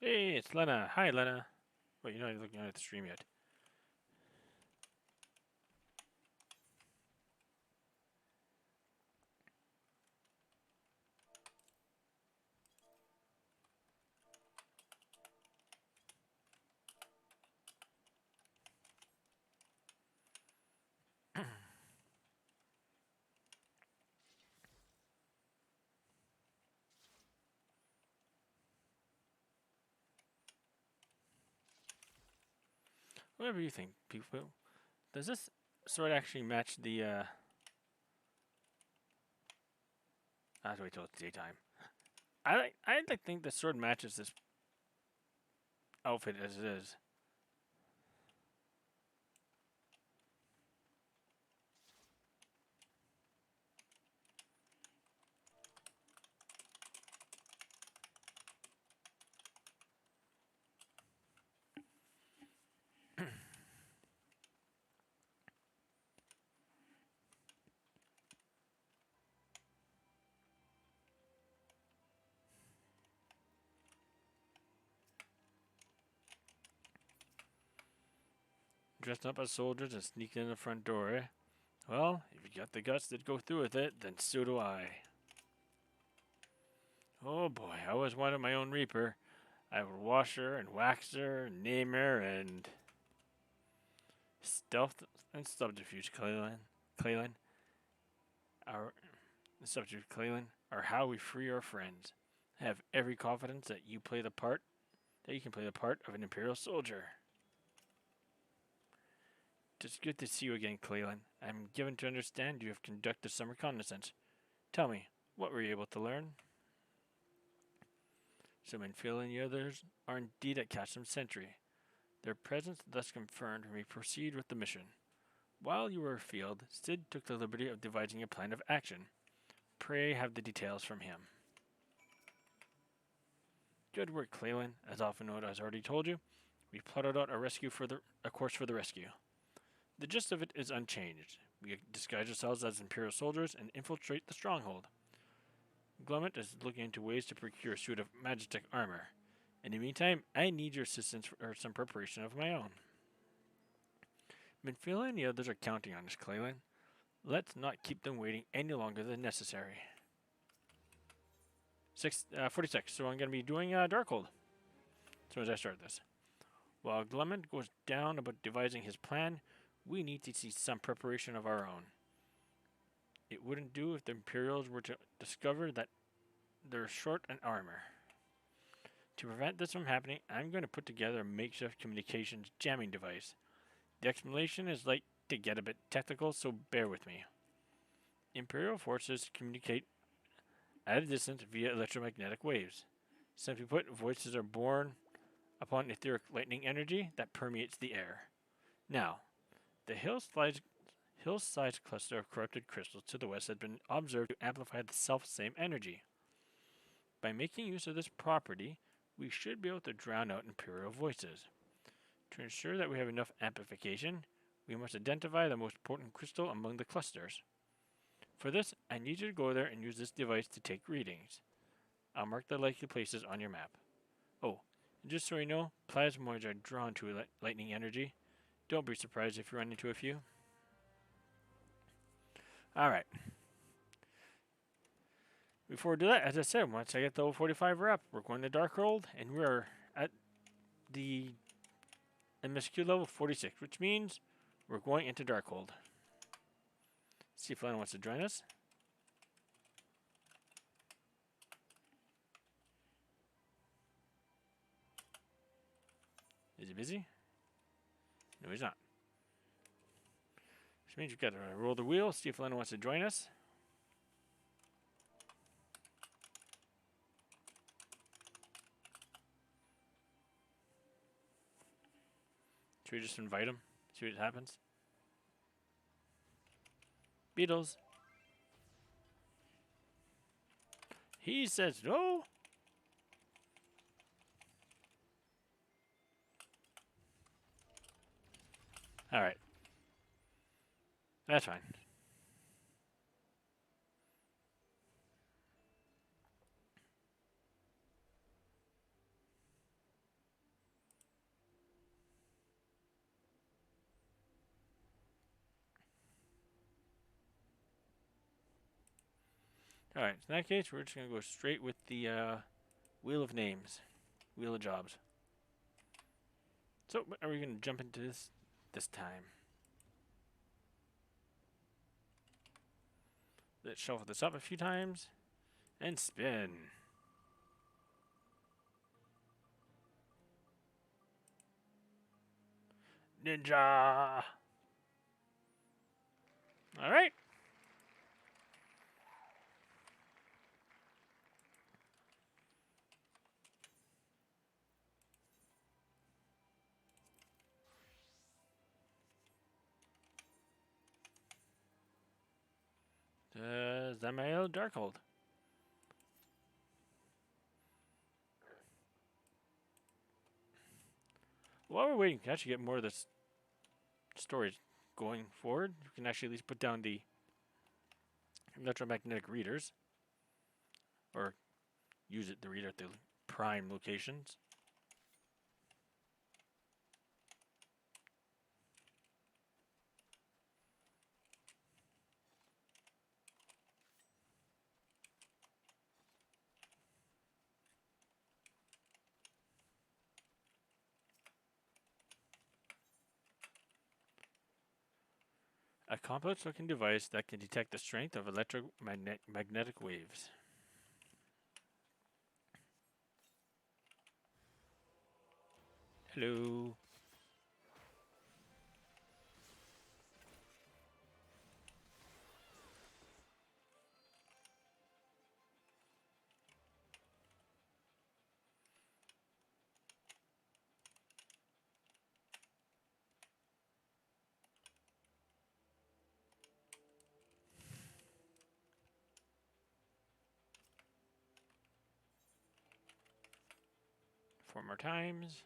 Hey, it's Lena. Hi, Lena. Wait, you're not looking at the stream yet. Whatever you think, people. Does this sword actually match the, I have to wait till it's daytime. I think the sword matches this outfit as it is. Dressed up as soldiers and sneaked in the front door, eh? Well, if you got the guts to go through with it, then so do I. Oh boy, I always wanted my own Reaper. I would wash her and wax her and name her and stealth and subterfuge Clalin. Our subterfuge Clalin are how we free our friends. I have every confidence that you can play the part of an Imperial soldier. It's good to see you again, Clalin. I'm given to understand you have conducted some reconnaissance. Tell me, what were you able to learn? Some Phil and the others are indeed at Catchem Sentry. Their presence thus confirmed we proceed with the mission. While you were afield, Sid took the liberty of devising a plan of action. Pray have the details from him. Good work, Clalin. As Alphinaud has already told you, we plotted out a course for the rescue. The gist of it is unchanged. We disguise ourselves as Imperial soldiers and infiltrate the stronghold. Glummet is looking into ways to procure a suit of majestic armor. In the meantime, I need your assistance for some preparation of my own. Minfila and the others are counting on us, Clalin. Let's not keep them waiting any longer than necessary. 46, so I'm going to be doing Darkhold as soon as I start this. While Glummet goes down about devising his plan, we need to see some preparation of our own. It wouldn't do if the Imperials were to discover that they're short on armor. To prevent this from happening, I'm going to put together a makeshift communications jamming device. The explanation is like to get a bit technical, so bear with me. Imperial forces communicate at a distance via electromagnetic waves. Simply put, voices are born upon etheric lightning energy that permeates the air. Now, the hill-sized cluster of corrupted crystals to the west had been observed to amplify the self-same energy. By making use of this property, we should be able to drown out Imperial voices. To ensure that we have enough amplification, we must identify the most potent crystal among the clusters. For this, I need you to go there and use this device to take readings. I'll mark the likely places on your map. Oh, and just so you know, plasmoids are drawn to lightning energy. Don't be surprised if you run into a few. Alright. before we do that, as I said, once I get the level 45 up, we're going to Darkhold, and we're at the MSQ level 46, which means we're going into Darkhold. See if Clalin wants to join us. Is he busy? No, he's not. Which means we've got to roll the wheel, see if Clalin wants to join us. Should we just invite him? See what happens? Beatles. He says no. Alright. That's fine. Alright, in that case, we're just going to go straight with the Wheel of Names. Wheel of Jobs. So, are we going to jump into this time? Let's shuffle this up a few times. And spin. Ninja! Alright. Zamael Darkhold. While we're waiting, we can actually get more of this storage going forward. You can actually at least put down the electromagnetic readers. Or use it to read at the prime locations. A complex looking device that can detect the strength of electromagnetic waves. Hello. Four more times.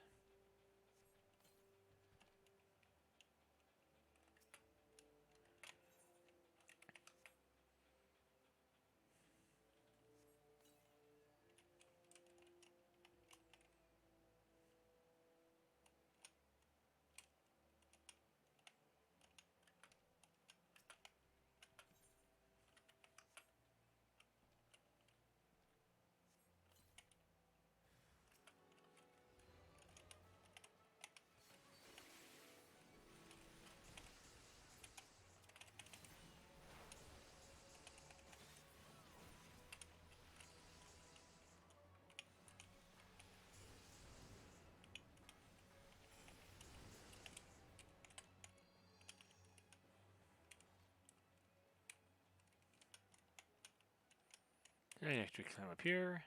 And next we climb up here.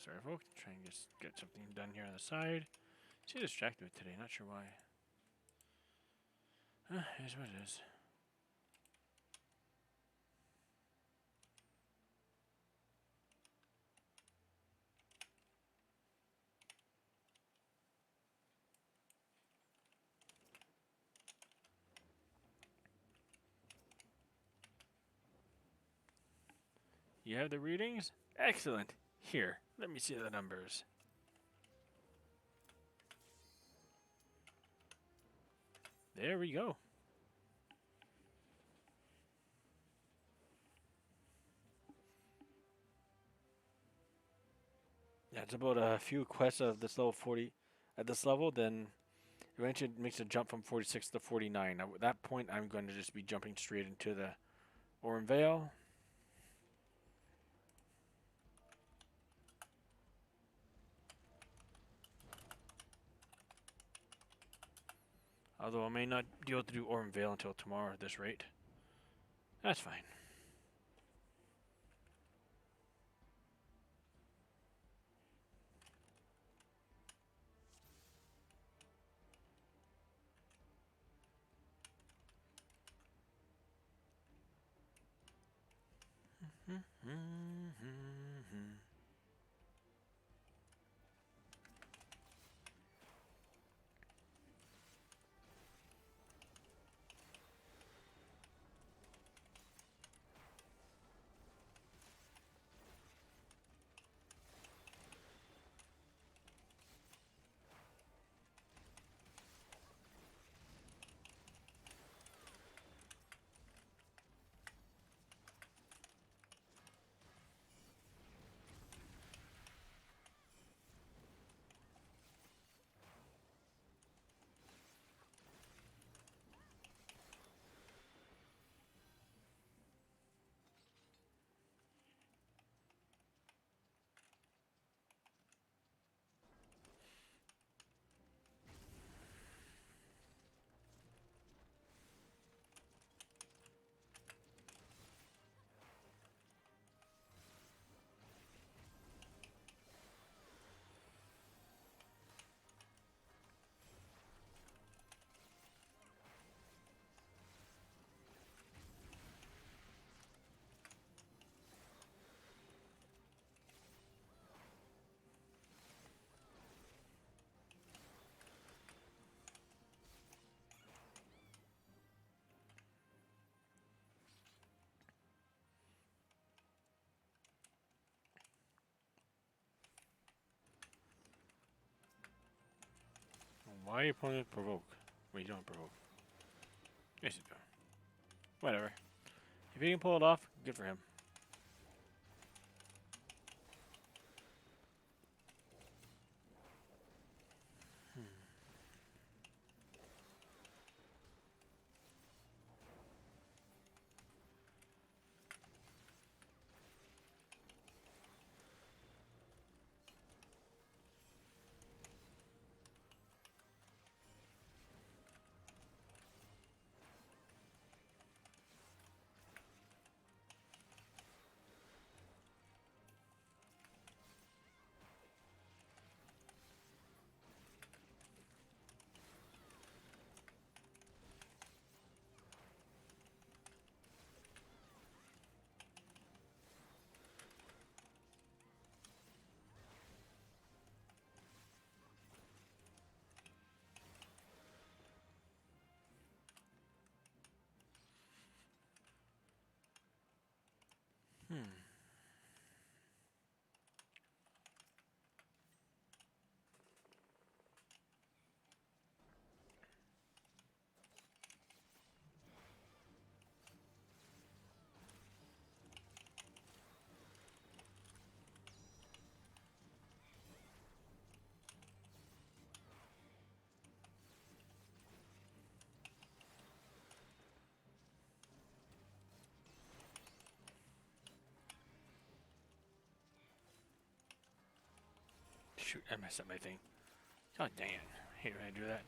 Sorry, folks. Try and just get something done here on the side. Too distracted with today. Not sure why. Here's what it is. You have the readings? Excellent. Here, let me see the numbers. There we go. Yeah, it's about a few quests of this level 40. At this level, then eventually it makes a jump from 46 to 49. Now, at that point, I'm going to just be jumping straight into the Orin Vale. Although I may not be able to do Orin Vale until tomorrow at this rate. That's fine. Why are you pulling it provoke? Wait, you don't provoke. Yes, you do. Whatever. If he can pull it off, good for him. Hmm. Shoot, I messed up my thing. God dang it. I hate when I do that.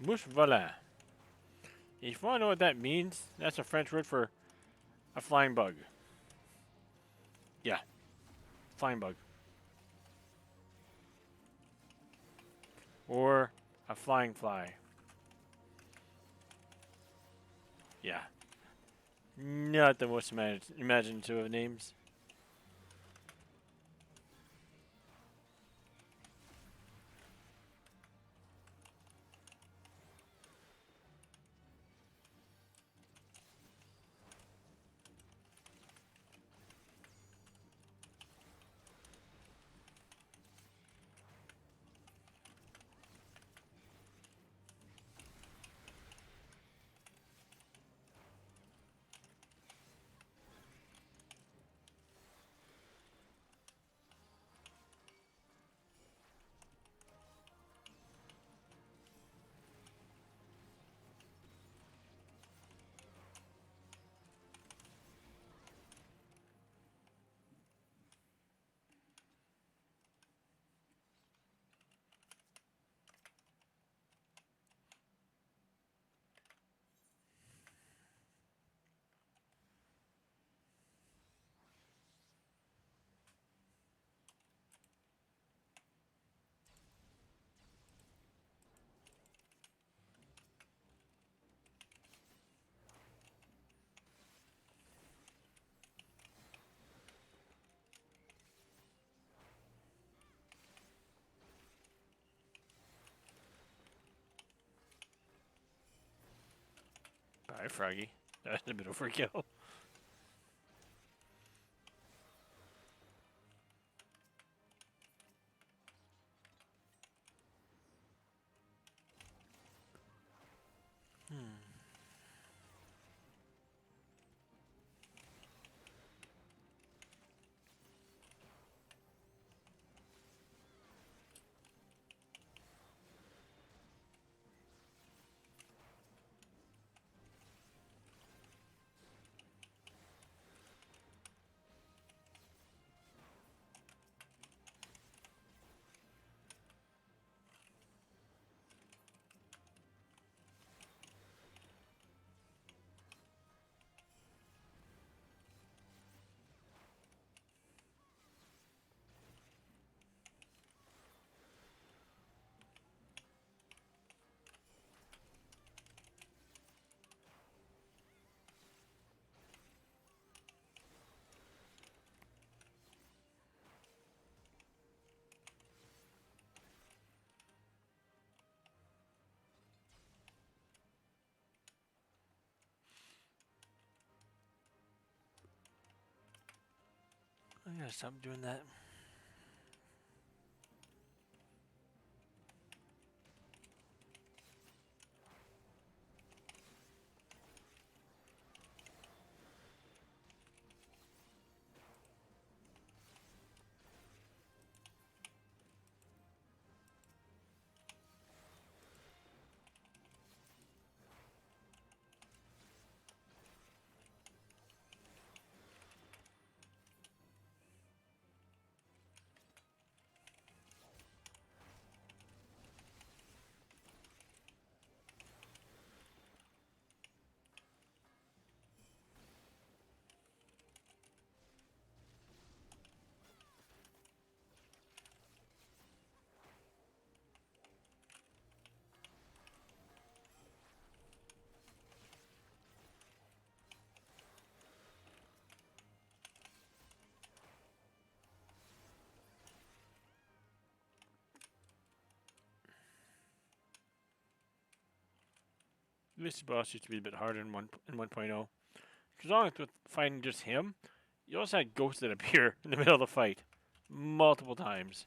Mouche volant. If you want to know what that means, that's a French word for a flying bug. Yeah, flying bug. Or a flying fly. Yeah. Not the most imaginative of names. Hi, Froggy. That's a bit of overkill. I'm gonna stop doing that. This boss used to be a bit harder in 1.0. Because along with fighting just him, you also had ghosts that appear in the middle of the fight multiple times.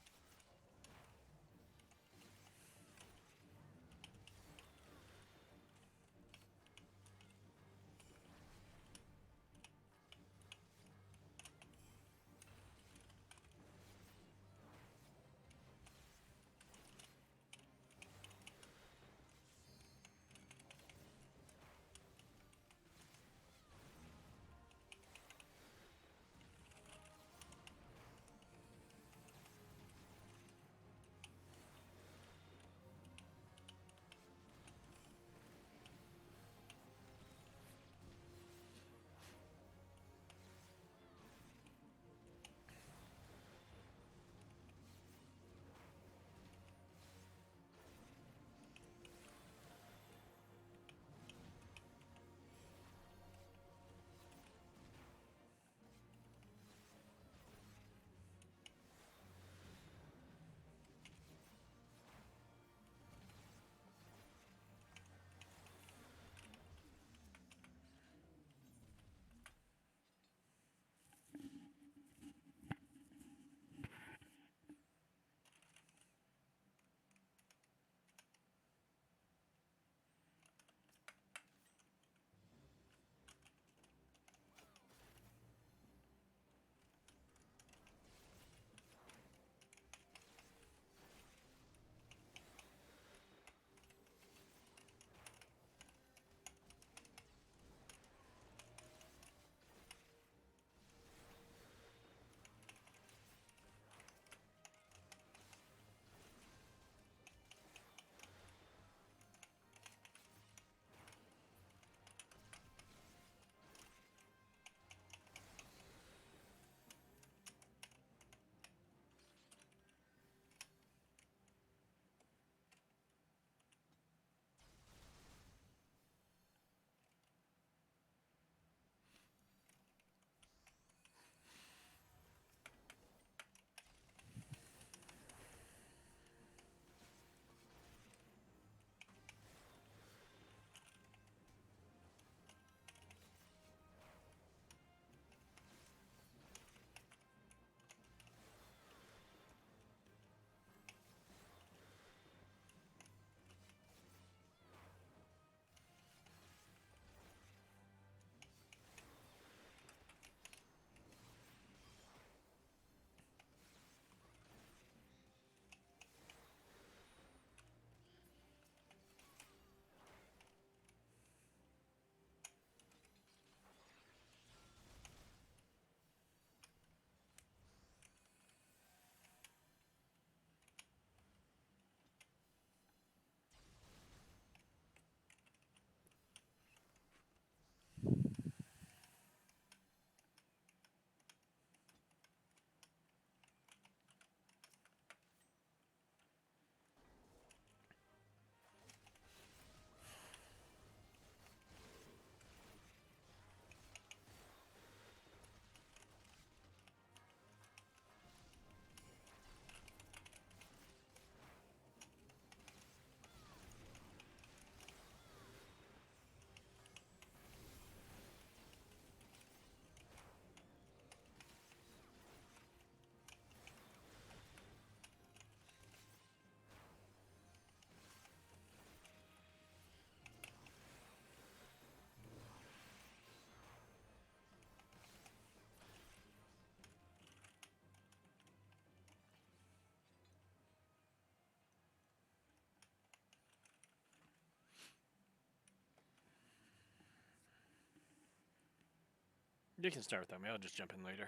You can start without me. I'll just jump in later.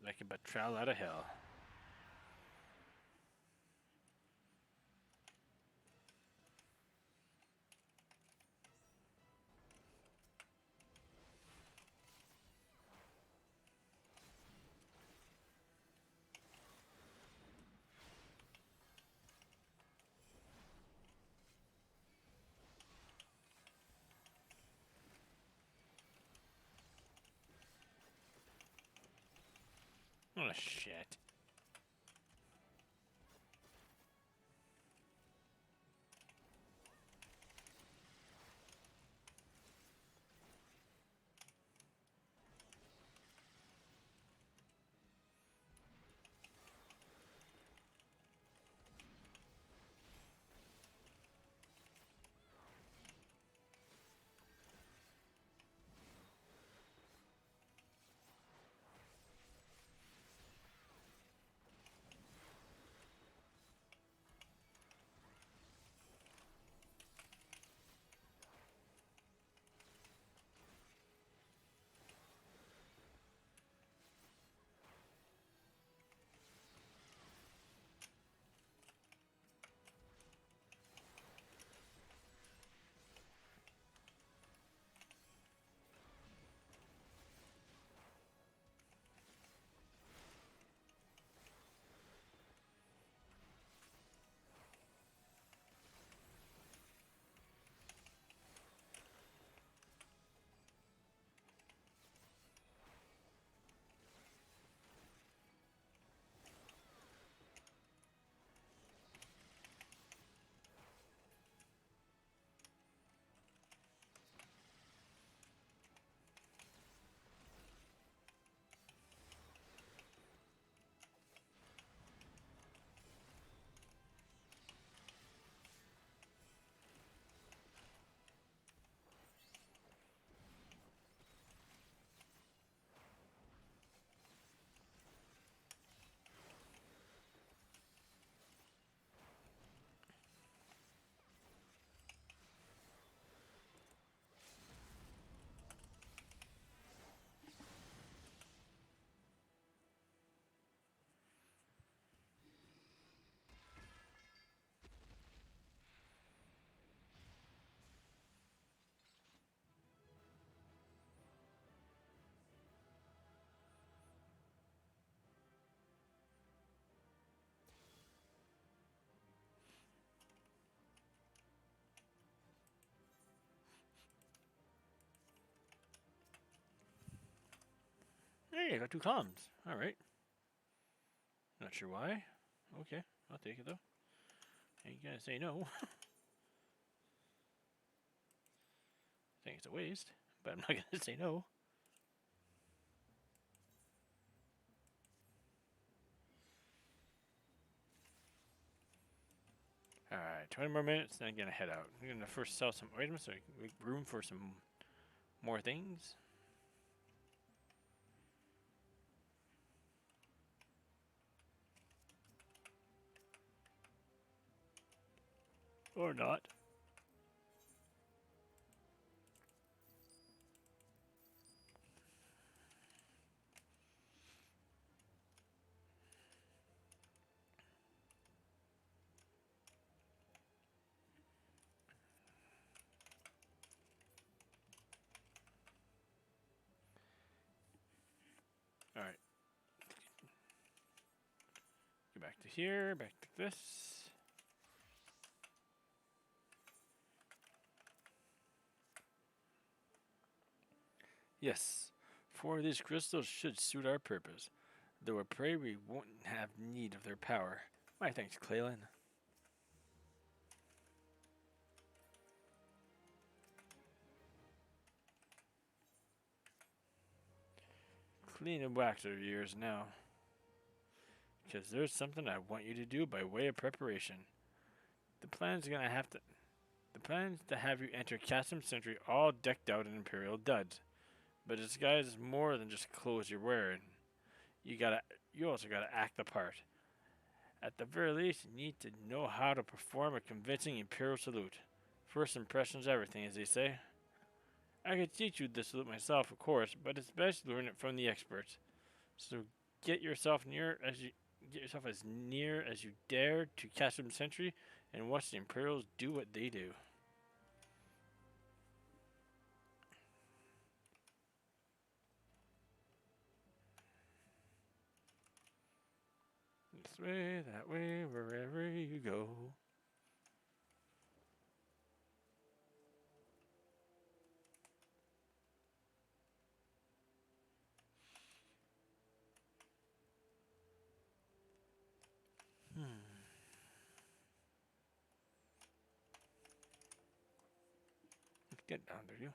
Like a betrayal out of hell. Oh shit. Hey, I got 2 comms. Alright. Not sure why. Okay, I'll take it though. Ain't gonna say no. I think it's a waste, but I'm not gonna say no. Alright, 20 more minutes, then I'm gonna head out. I'm gonna first sell some items so I can make room for some more things. Or not. Alright. Go back to here, back to this. Yes, 4 of these crystals should suit our purpose. Though I pray we won't have need of their power. My thanks, Clalin. Clean and wax your ears now. Because there's something I want you to do by way of preparation. The plan's to have you enter Chasm Century all decked out in Imperial duds. But this guise is more than just clothes you're wearing. You also gotta act the part. At the very least, you need to know how to perform a convincing Imperial salute. First impression's everything, as they say. I could teach you the salute myself, of course, but it's best to learn it from the experts. So get yourself as near as you dare to Castrum Sentry and watch the Imperials do what they do. This way, that way, wherever you go. Get down there, you.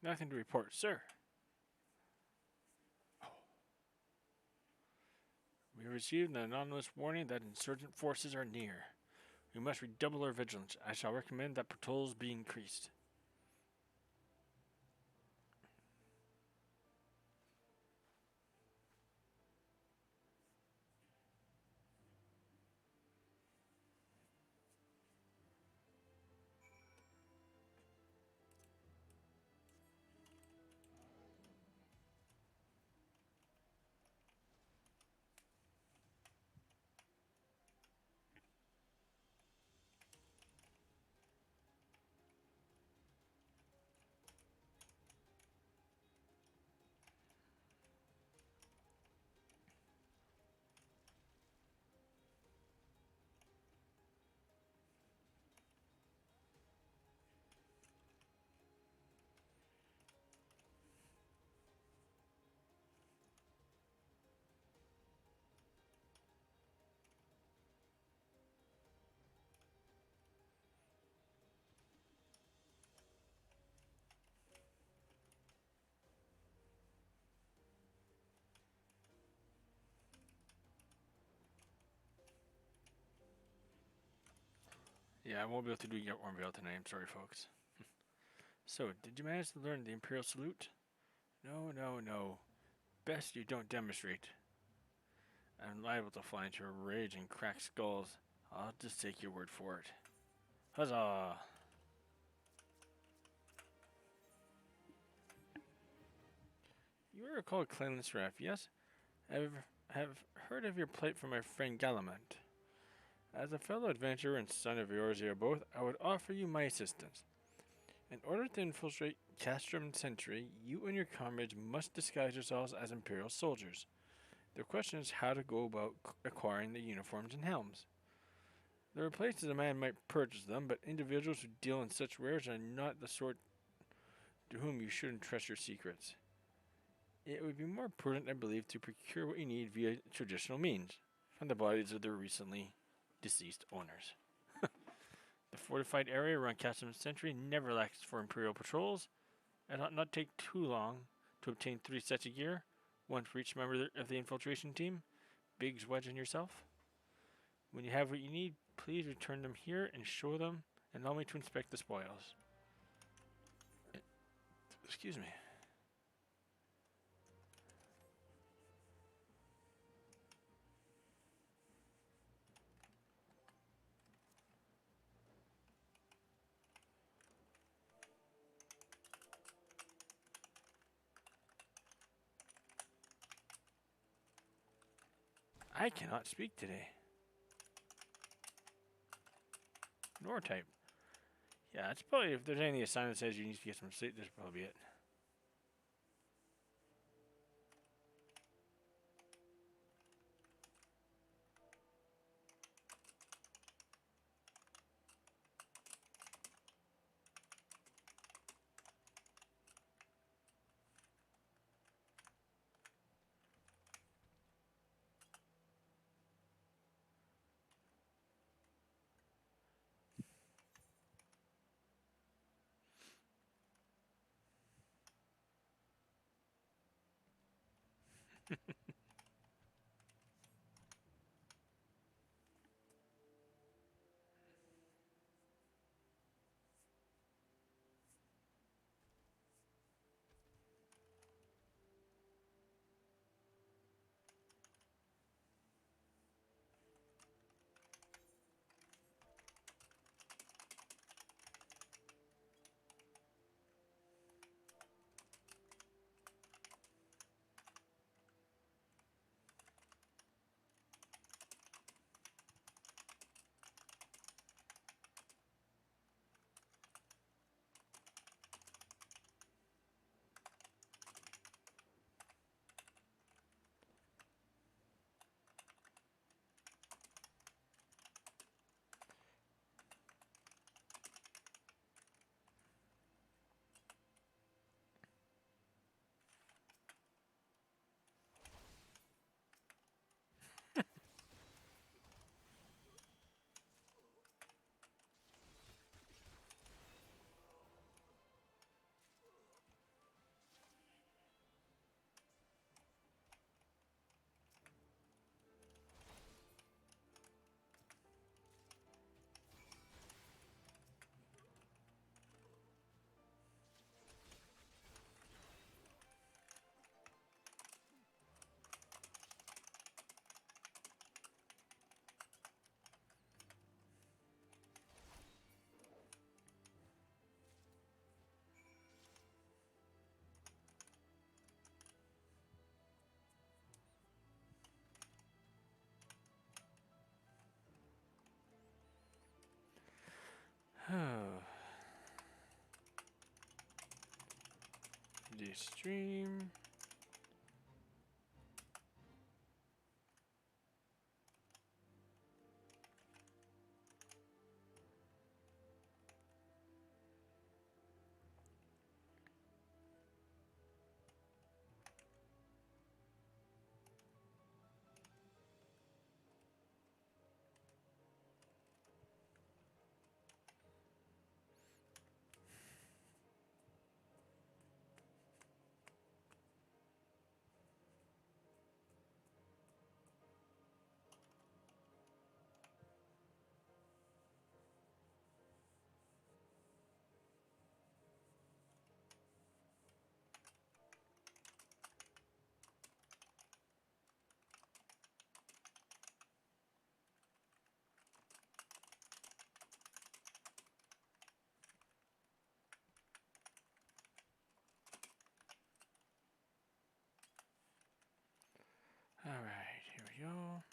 Nothing to report, sir. We received an anonymous warning that insurgent forces are near. We must redouble our vigilance. I shall recommend that patrols be increased. Yeah, I won't be able to do Get Warm Veil tonight. I'm sorry, folks. So, did you manage to learn the Imperial Salute? No, no, no. Best you don't demonstrate. I'm liable to fly into a rage and crack skulls. I'll just take your word for it. Huzzah! You are called Clalin Seraph, yes? Have heard of your plight from my friend Galamant. As a fellow adventurer and son of Eorzea both, I would offer you my assistance. In order to infiltrate Castrum Sentry, you and your comrades must disguise yourselves as Imperial soldiers. The question is how to go about acquiring the uniforms and helms. There are places a man might purchase them, but individuals who deal in such wares are not the sort to whom you should entrust your secrets. It would be more prudent, I believe, to procure what you need via traditional means, from the bodies of their recently deceased owners. The fortified area around Castrum Sentry never lacks for Imperial patrols. It ought not take too long to obtain 3 sets of gear, 1 for each member of the infiltration team. Biggs, Wedge, and yourself. When you have what you need, please return them here and show them, and allow me to inspect the spoils. Excuse me. I cannot speak today. Nor type. Yeah, it's probably, if there's any sign that says you need to get some sleep, that's probably it. The stream. Alright, here we go.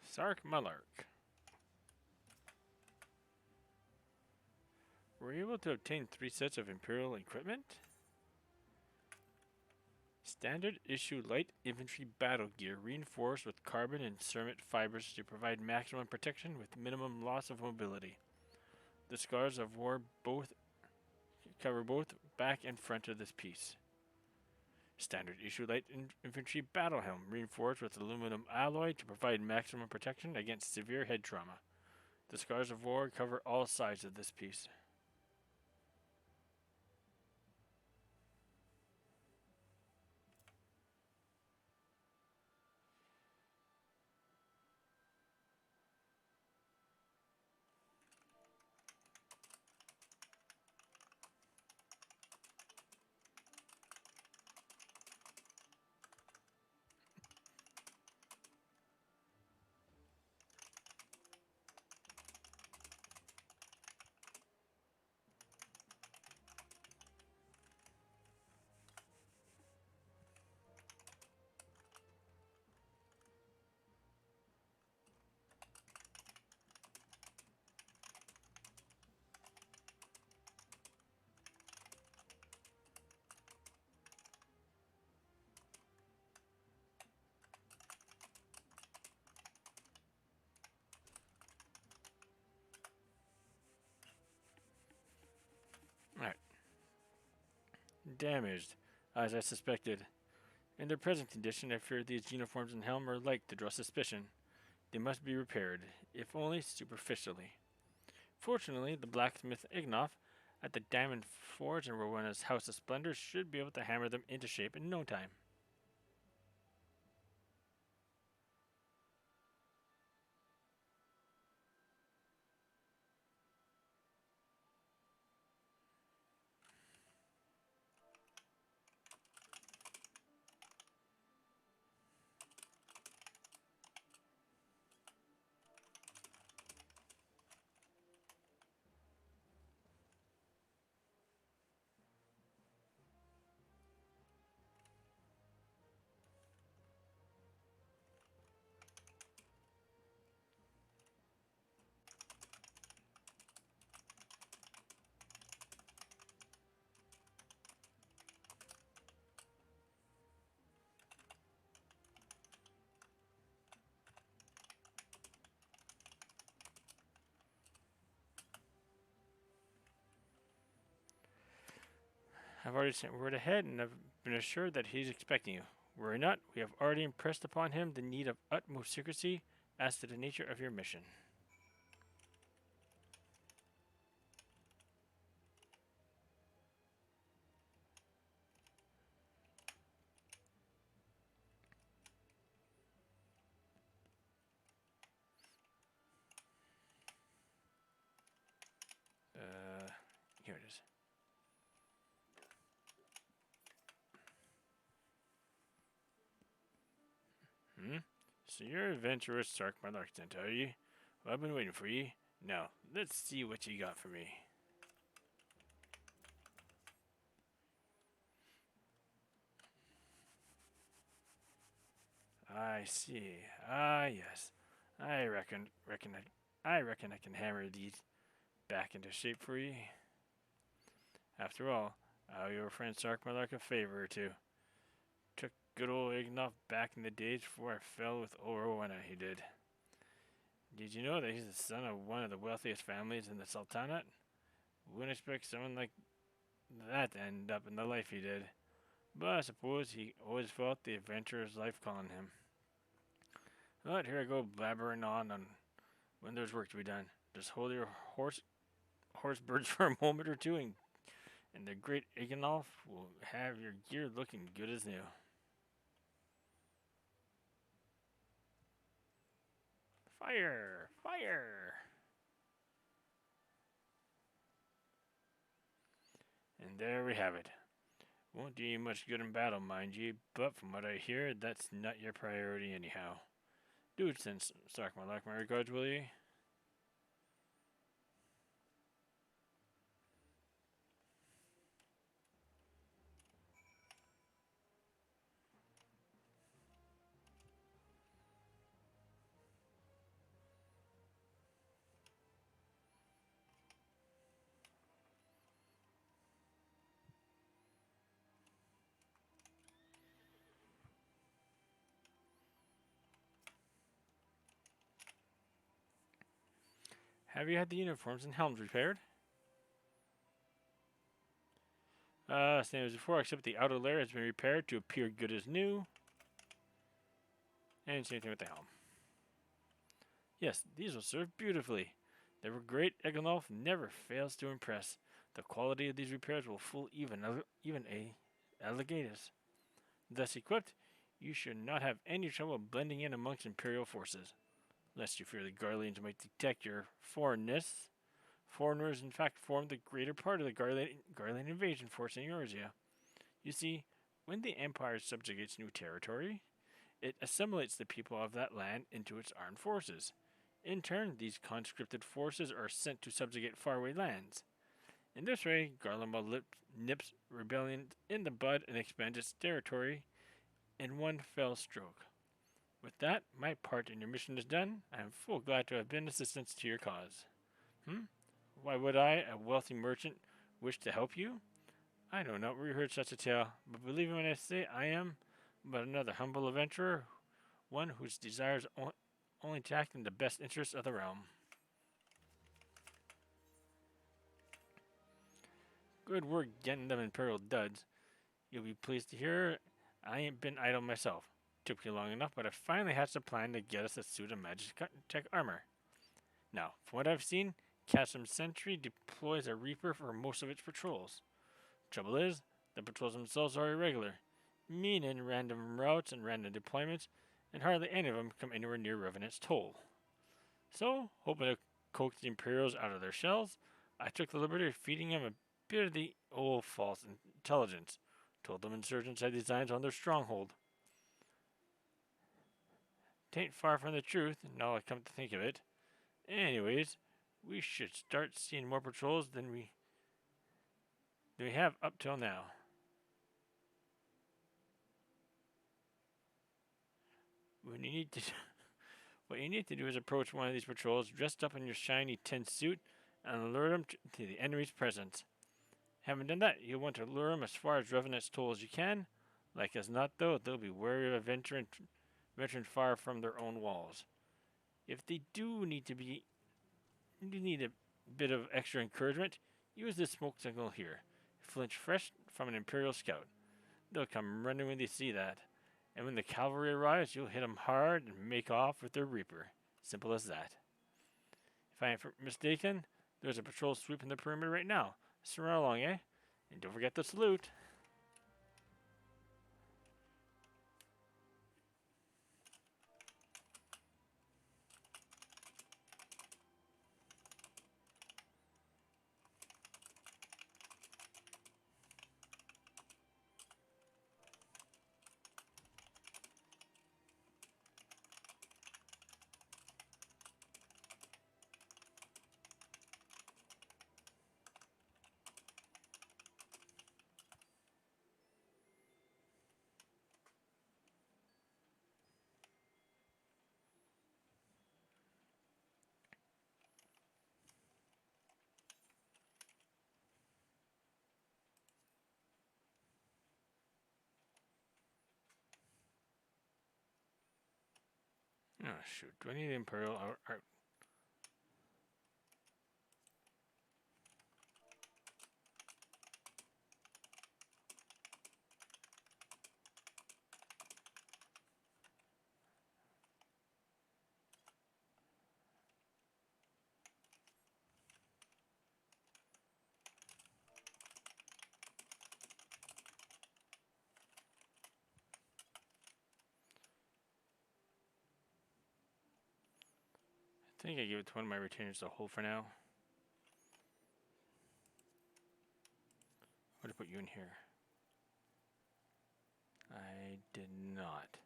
Sark Malark. Were you able to obtain 3 sets of Imperial equipment? Standard issue light infantry battle gear reinforced with carbon and ceramic fibers to provide maximum protection with minimum loss of mobility. The scars of war both cover both back and front of this piece. Standard issue light infantry battle helm reinforced with aluminum alloy to provide maximum protection against severe head trauma. The scars of war cover all sides of this piece. Alright. Damaged, as I suspected. In their present condition, I fear these uniforms and helm are like to draw suspicion. They must be repaired, if only superficially. Fortunately, the blacksmith Ignoff at the Diamond Forge in Rowena's House of Splendor should be able to hammer them into shape in no time. I've already sent word ahead and have been assured that he's expecting you. Were he not, we have already impressed upon him the need of utmost secrecy as to the nature of your mission. Here it is. So you're adventurous Sark Monarch then, are you? Well, I've been waiting for you. Now, let's see what you got for me. I see. Ah, yes. I reckon I can hammer these back into shape for you. After all, I owe your friend Sark Monarch a favor or two. Took good old Ignoff back in the days before I fell with old Rowena, he did. Did you know that he's the son of one of the wealthiest families in the Sultanate? Wouldn't expect someone like that to end up in the life he did. But I suppose he always felt the adventurer's life calling him. But here I go blabbering on when there's work to be done. Just hold your horse birds for a moment or two, and the great Iganolf will have your gear looking good as new. Fire! Fire! And there we have it. Won't do you much good in battle, mind you, but from what I hear, that's not your priority anyhow. Do it since Sark Monarch, my regards, will you? Have you had the uniforms and helms repaired? Same as before, except the outer layer has been repaired to appear good as new. And same thing with the helm. Yes, these will serve beautifully. They were great. Eganolf never fails to impress. The quality of these repairs will fool even a Alligatus. Thus equipped, you should not have any trouble blending in amongst Imperial forces, lest you fear the Garleans might detect your foreignness. Foreigners, in fact, form the greater part of the Garlean invasion force in Eorzea. You see, when the Empire subjugates new territory, it assimilates the people of that land into its armed forces. In turn, these conscripted forces are sent to subjugate faraway lands. In this way, Garlemald nips rebellion in the bud and expands its territory in one fell stroke. With that, my part in your mission is done. I am full glad to have been assistance to your cause. Why would I, a wealthy merchant, wish to help you? I know not where you heard such a tale, but believe me when I say I am but another humble adventurer, one whose desires only to act in the best interests of the realm. Good work getting them Imperial duds. You'll be pleased to hear I ain't been idle myself. Took me long enough, but I finally hatched a plan to get us a suit of Magitech armor. Now, from what I've seen, Chasm Sentry deploys a Reaper for most of its patrols. Trouble is, the patrols themselves are irregular, meaning random routes and random deployments, and hardly any of them come anywhere near Revenant's toll. So, hoping to coax the Imperials out of their shells, I took the liberty of feeding them a bit of the old false intelligence. Told them insurgents had designs on their stronghold. Tain't far from the truth, now I come to think of it. Anyways, we should start seeing more patrols than we have up till now. What you need to do is approach one of these patrols dressed up in your shiny tin suit and alert them to the enemy's presence. Having done that, you'll want to lure them as far as Revenant's toll as you can. Like as not, though, they'll be wary of venturing far from their own walls. If they do need a bit of extra encouragement, use this smoke signal here. Flinch fresh from an Imperial scout. They'll come running when they see that. And when the cavalry arrives, you'll hit them hard and make off with their Reaper. Simple as that. If I ain't mistaken, there's a patrol sweeping the perimeter right now. So run along, eh? And don't forget to salute. Oh, shoot. Do I need the Imperial? I think I gave it to one of my retainers to hold for now. What did I put you in here? I did not.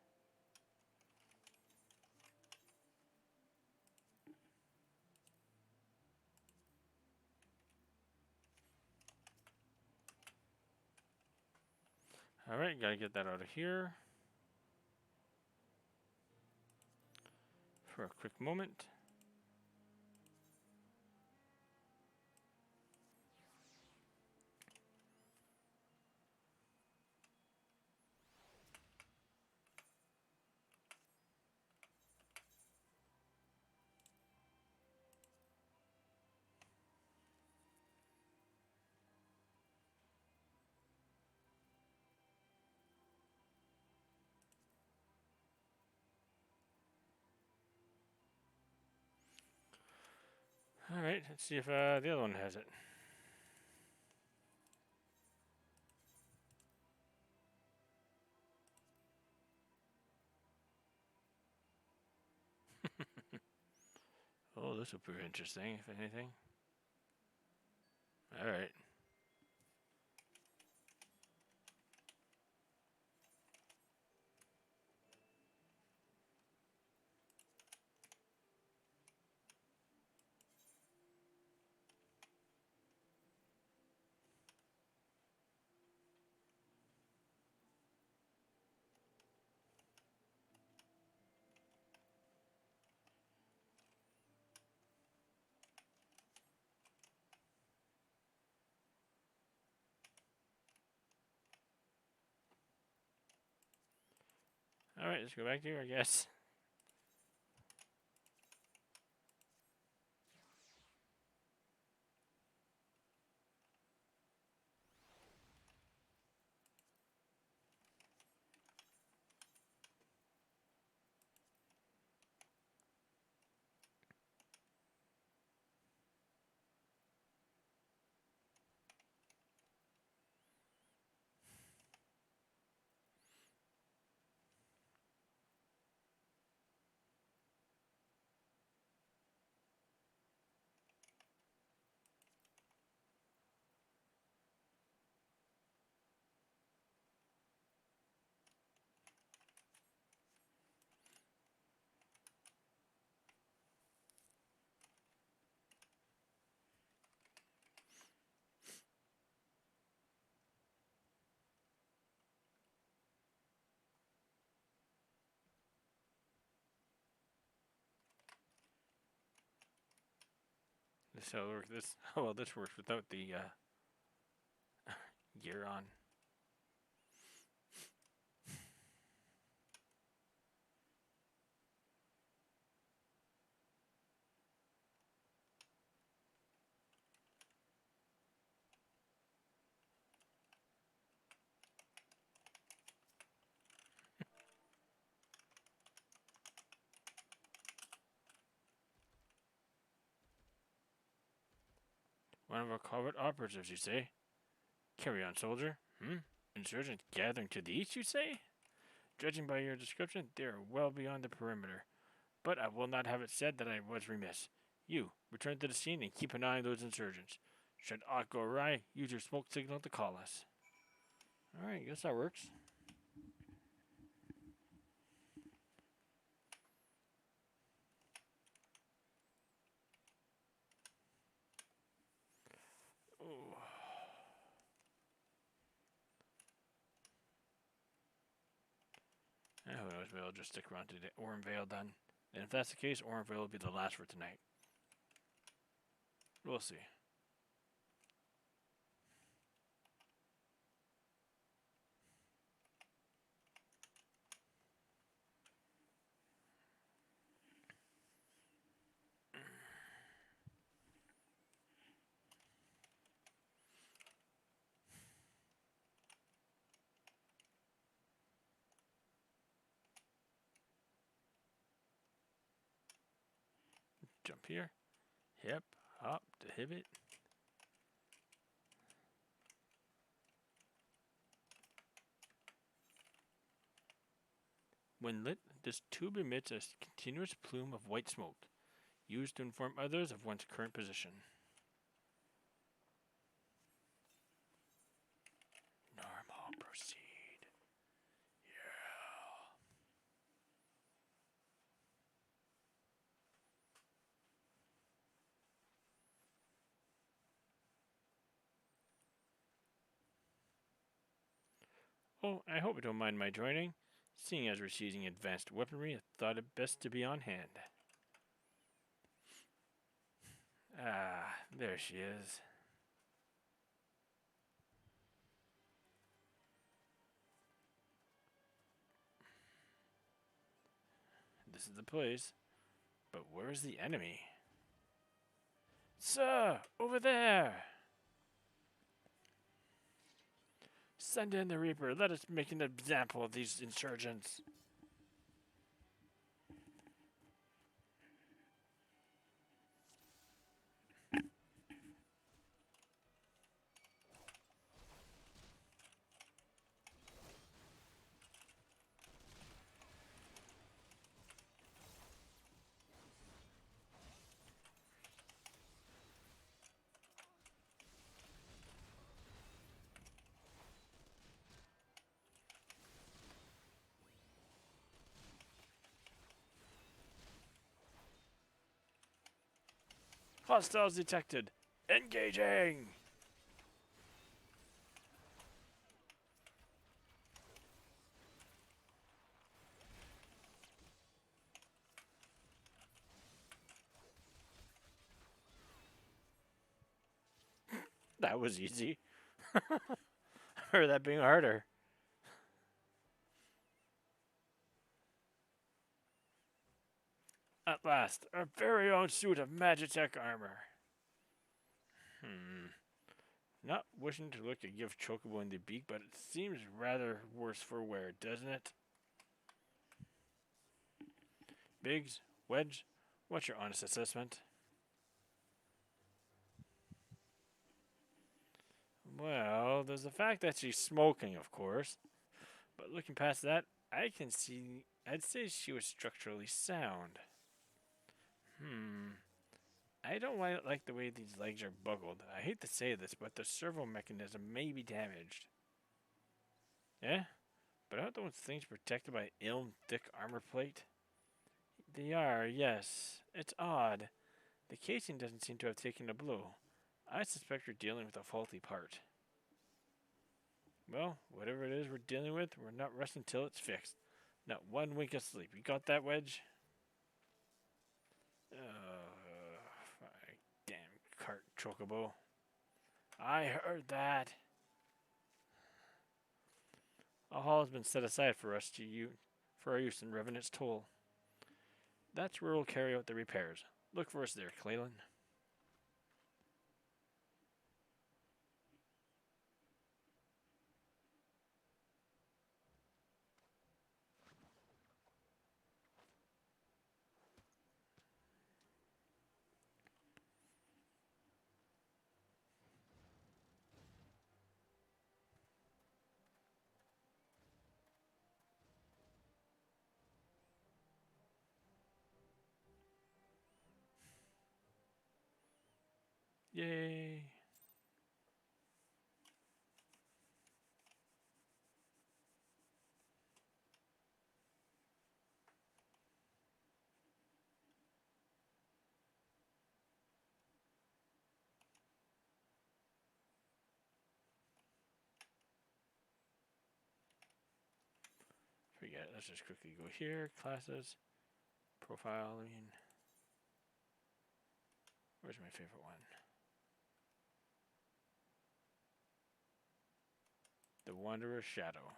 Alright, gotta get that out of here. For a quick moment. Alright, let's see if the other one has it. Oh, this will prove interesting, if anything. Alright. Alright, let's go back to here, I guess. This will work. This well, this works without the gear on. One of our covert operatives, you say? Carry on, soldier. Insurgents gathering to the east, you say? Judging by your description, they are well beyond the perimeter. But I will not have it said that I was remiss. You, return to the scene and keep an eye on those insurgents. Should aught go awry, use your smoke signal to call us. Alright, guess that works. Oh. Who knows, maybe I'll just stick around to the Orenvale then. And if that's the case, Orenvale will be the last for tonight. We'll see. Jump here. Hip, hop, hibit. When lit, this tube emits a continuous plume of white smoke, used to inform others of one's current position. Normal, proceed. Yeah. Oh, I hope you don't mind my joining. Seeing as we're seizing advanced weaponry, I thought it best to be on hand. Ah, there she is. This is the place. But where's the enemy? Sir, over there! Send in the Reaper. Let us make an example of these insurgents. Hostiles detected. Engaging! That was easy. Or that being harder. At last, our very own suit of Magitech armor. Not wishing to look a gift Chocobo in the beak, but it seems rather worse for wear, doesn't it? Biggs, Wedge, what's your honest assessment? Well, there's the fact that she's smoking, of course. But looking past that, I'd say she was structurally sound. I don't like the way these legs are buckled. I hate to say this, but the servo mechanism may be damaged. Yeah? But aren't those things protected by thick armor plate? They are, yes. It's odd. The casing doesn't seem to have taken a blow. I suspect we're dealing with a faulty part. Well, whatever it is we're dealing with, we're not resting till it's fixed. Not one wink of sleep. You got that, Wedge? Damn cart Chocobo. I heard that. A hall has been set aside for us for our use in Revenant's Toll. That's where we'll carry out the repairs. Look for us there, Clalin. Yay! Forget it. Let's just quickly go here. Classes. Profile, where's my favorite one? The Wanderer's Shadow.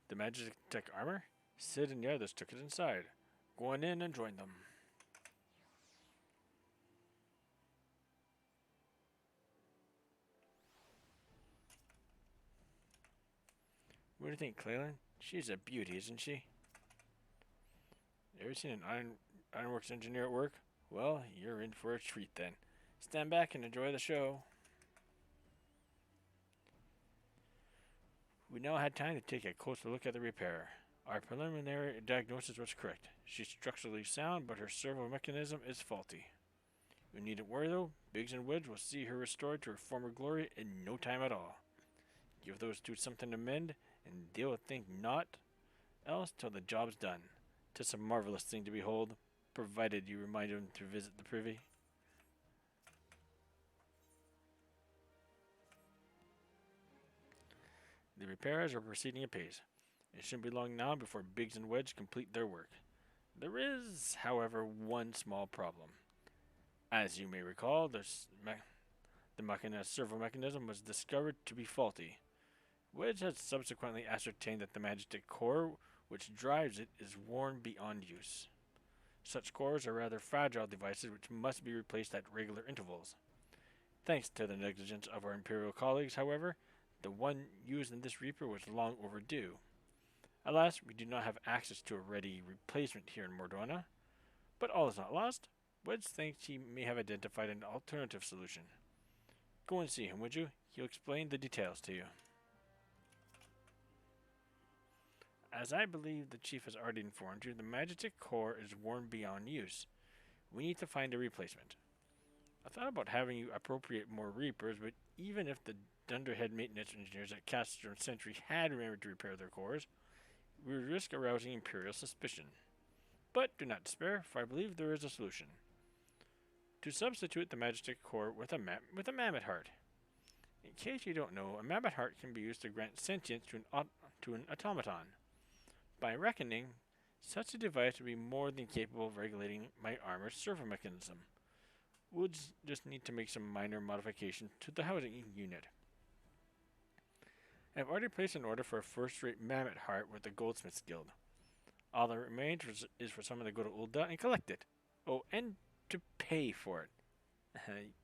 The Magitech armor? Sid and the others took it inside. Go on in and join them. What do you think, Clalin? She's a beauty, isn't she? Ever seen an ironworks engineer at work? Well, you're in for a treat then. Stand back and enjoy the show. We now had time to take a closer look at the repair. Our preliminary diagnosis was correct. She's structurally sound, but her servo mechanism is faulty. You needn't worry though, Biggs and Wedge will see her restored to her former glory in no time at all. Give those two something to mend, and they'll think naught else till the job's done. 'Tis a marvelous thing to behold, provided you remind them to visit the privy. The repairs are proceeding apace. It shouldn't be long now before Biggs and Wedge complete their work. There is, however, one small problem. As you may recall, the servo mechanism was discovered to be faulty. Wedge has subsequently ascertained that the Magitech core which drives it is worn beyond use. Such cores are rather fragile devices which must be replaced at regular intervals. Thanks to the negligence of our Imperial colleagues, however, the one used in this Reaper was long overdue. Alas, we do not have access to a ready replacement here in Mordona, but all is not lost. Wedge thinks he may have identified an alternative solution. Go and see him, would you? He'll explain the details to you. As I believe the chief has already informed you, the Magitech core is worn beyond use. We need to find a replacement. I thought about having you appropriate more Reapers, but even if the dunderhead maintenance engineers at Castro Sentry had remembered to repair their cores, we risk arousing Imperial suspicion. But do not despair, for I believe there is a solution. To substitute the Majestic Core with a Mammoth Heart. In case you don't know, a Mammoth Heart can be used to grant sentience to an automaton. By reckoning, such a device would be more than capable of regulating my armor's servo mechanism. We'll just need to make some minor modifications to the housing unit. I've already placed an order for a first-rate Mammoth Heart with the Goldsmiths Guild. All that remains is for someone to go to Ulda and collect it. Oh, and to pay for it.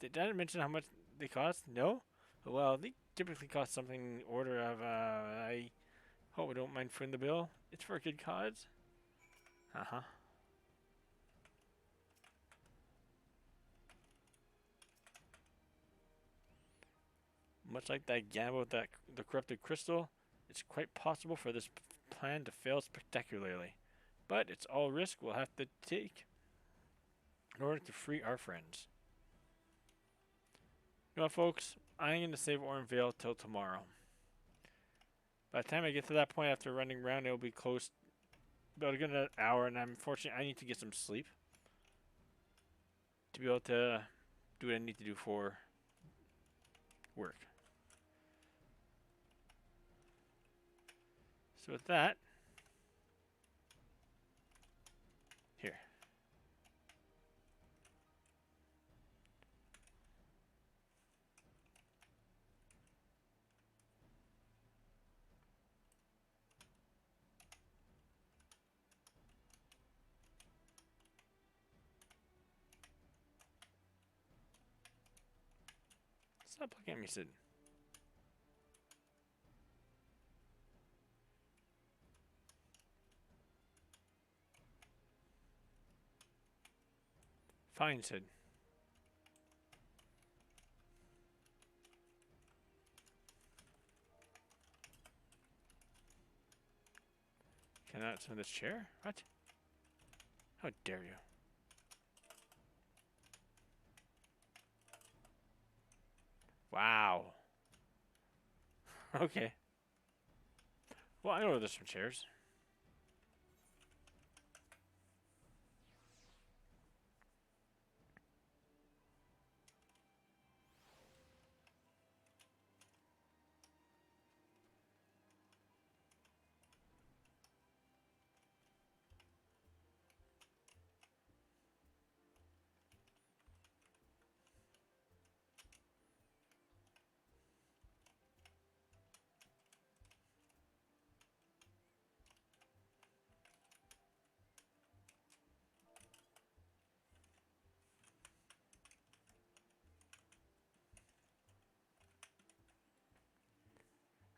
Did I mention how much they cost? No? Well, they typically cost something in the order of, I hope I don't mind footing the bill. It's for a good cause. Uh-huh. Much like that gamble with the corrupted crystal, it's quite possible for this plan to fail spectacularly. But it's all risk we'll have to take in order to free our friends. You know what, folks? I'm going to save Orenvale till tomorrow. By the time I get to that point after running around, it'll be close about a good hour, and unfortunately I need to get some sleep to be able to do what I need to do for work. So with that, here. Stop looking at me, Sid. Fine, Sid. Can I sit in this chair? What? How dare you? Wow. Okay. Well, I know there's some chairs.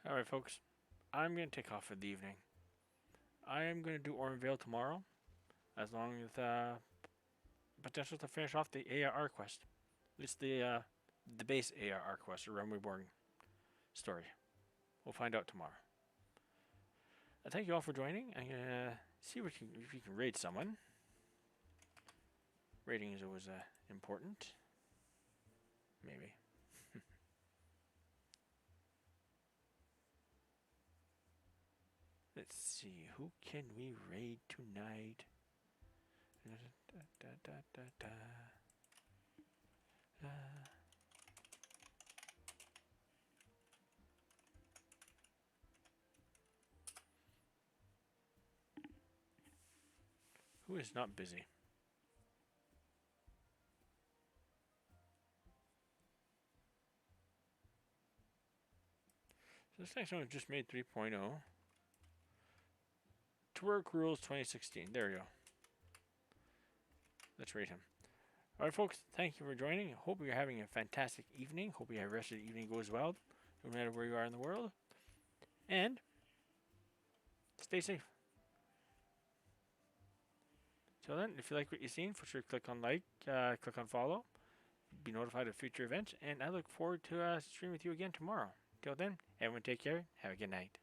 Alright, folks. I'm going to take off for the evening. I am going to do Orenvale tomorrow, as long as potential to finish off the ARR quest. At least the base ARR quest, or Reborn story. We'll find out tomorrow. Thank you all for joining. I'm going to see if you can raid someone. Raiding is always important. Maybe. Let's see, who can we raid tonight? Who is not busy? So this next one just made 3.0. Twerk Rules 2016. There we go. Let's rate him. Alright, folks. Thank you for joining. Hope you're having a fantastic evening. Hope your rest of the evening goes well, no matter where you are in the world. And stay safe. Till then, if you like what you've seen, for sure click on like, click on follow, be notified of future events, and I look forward to streaming with you again tomorrow. Till then, everyone take care. Have a good night.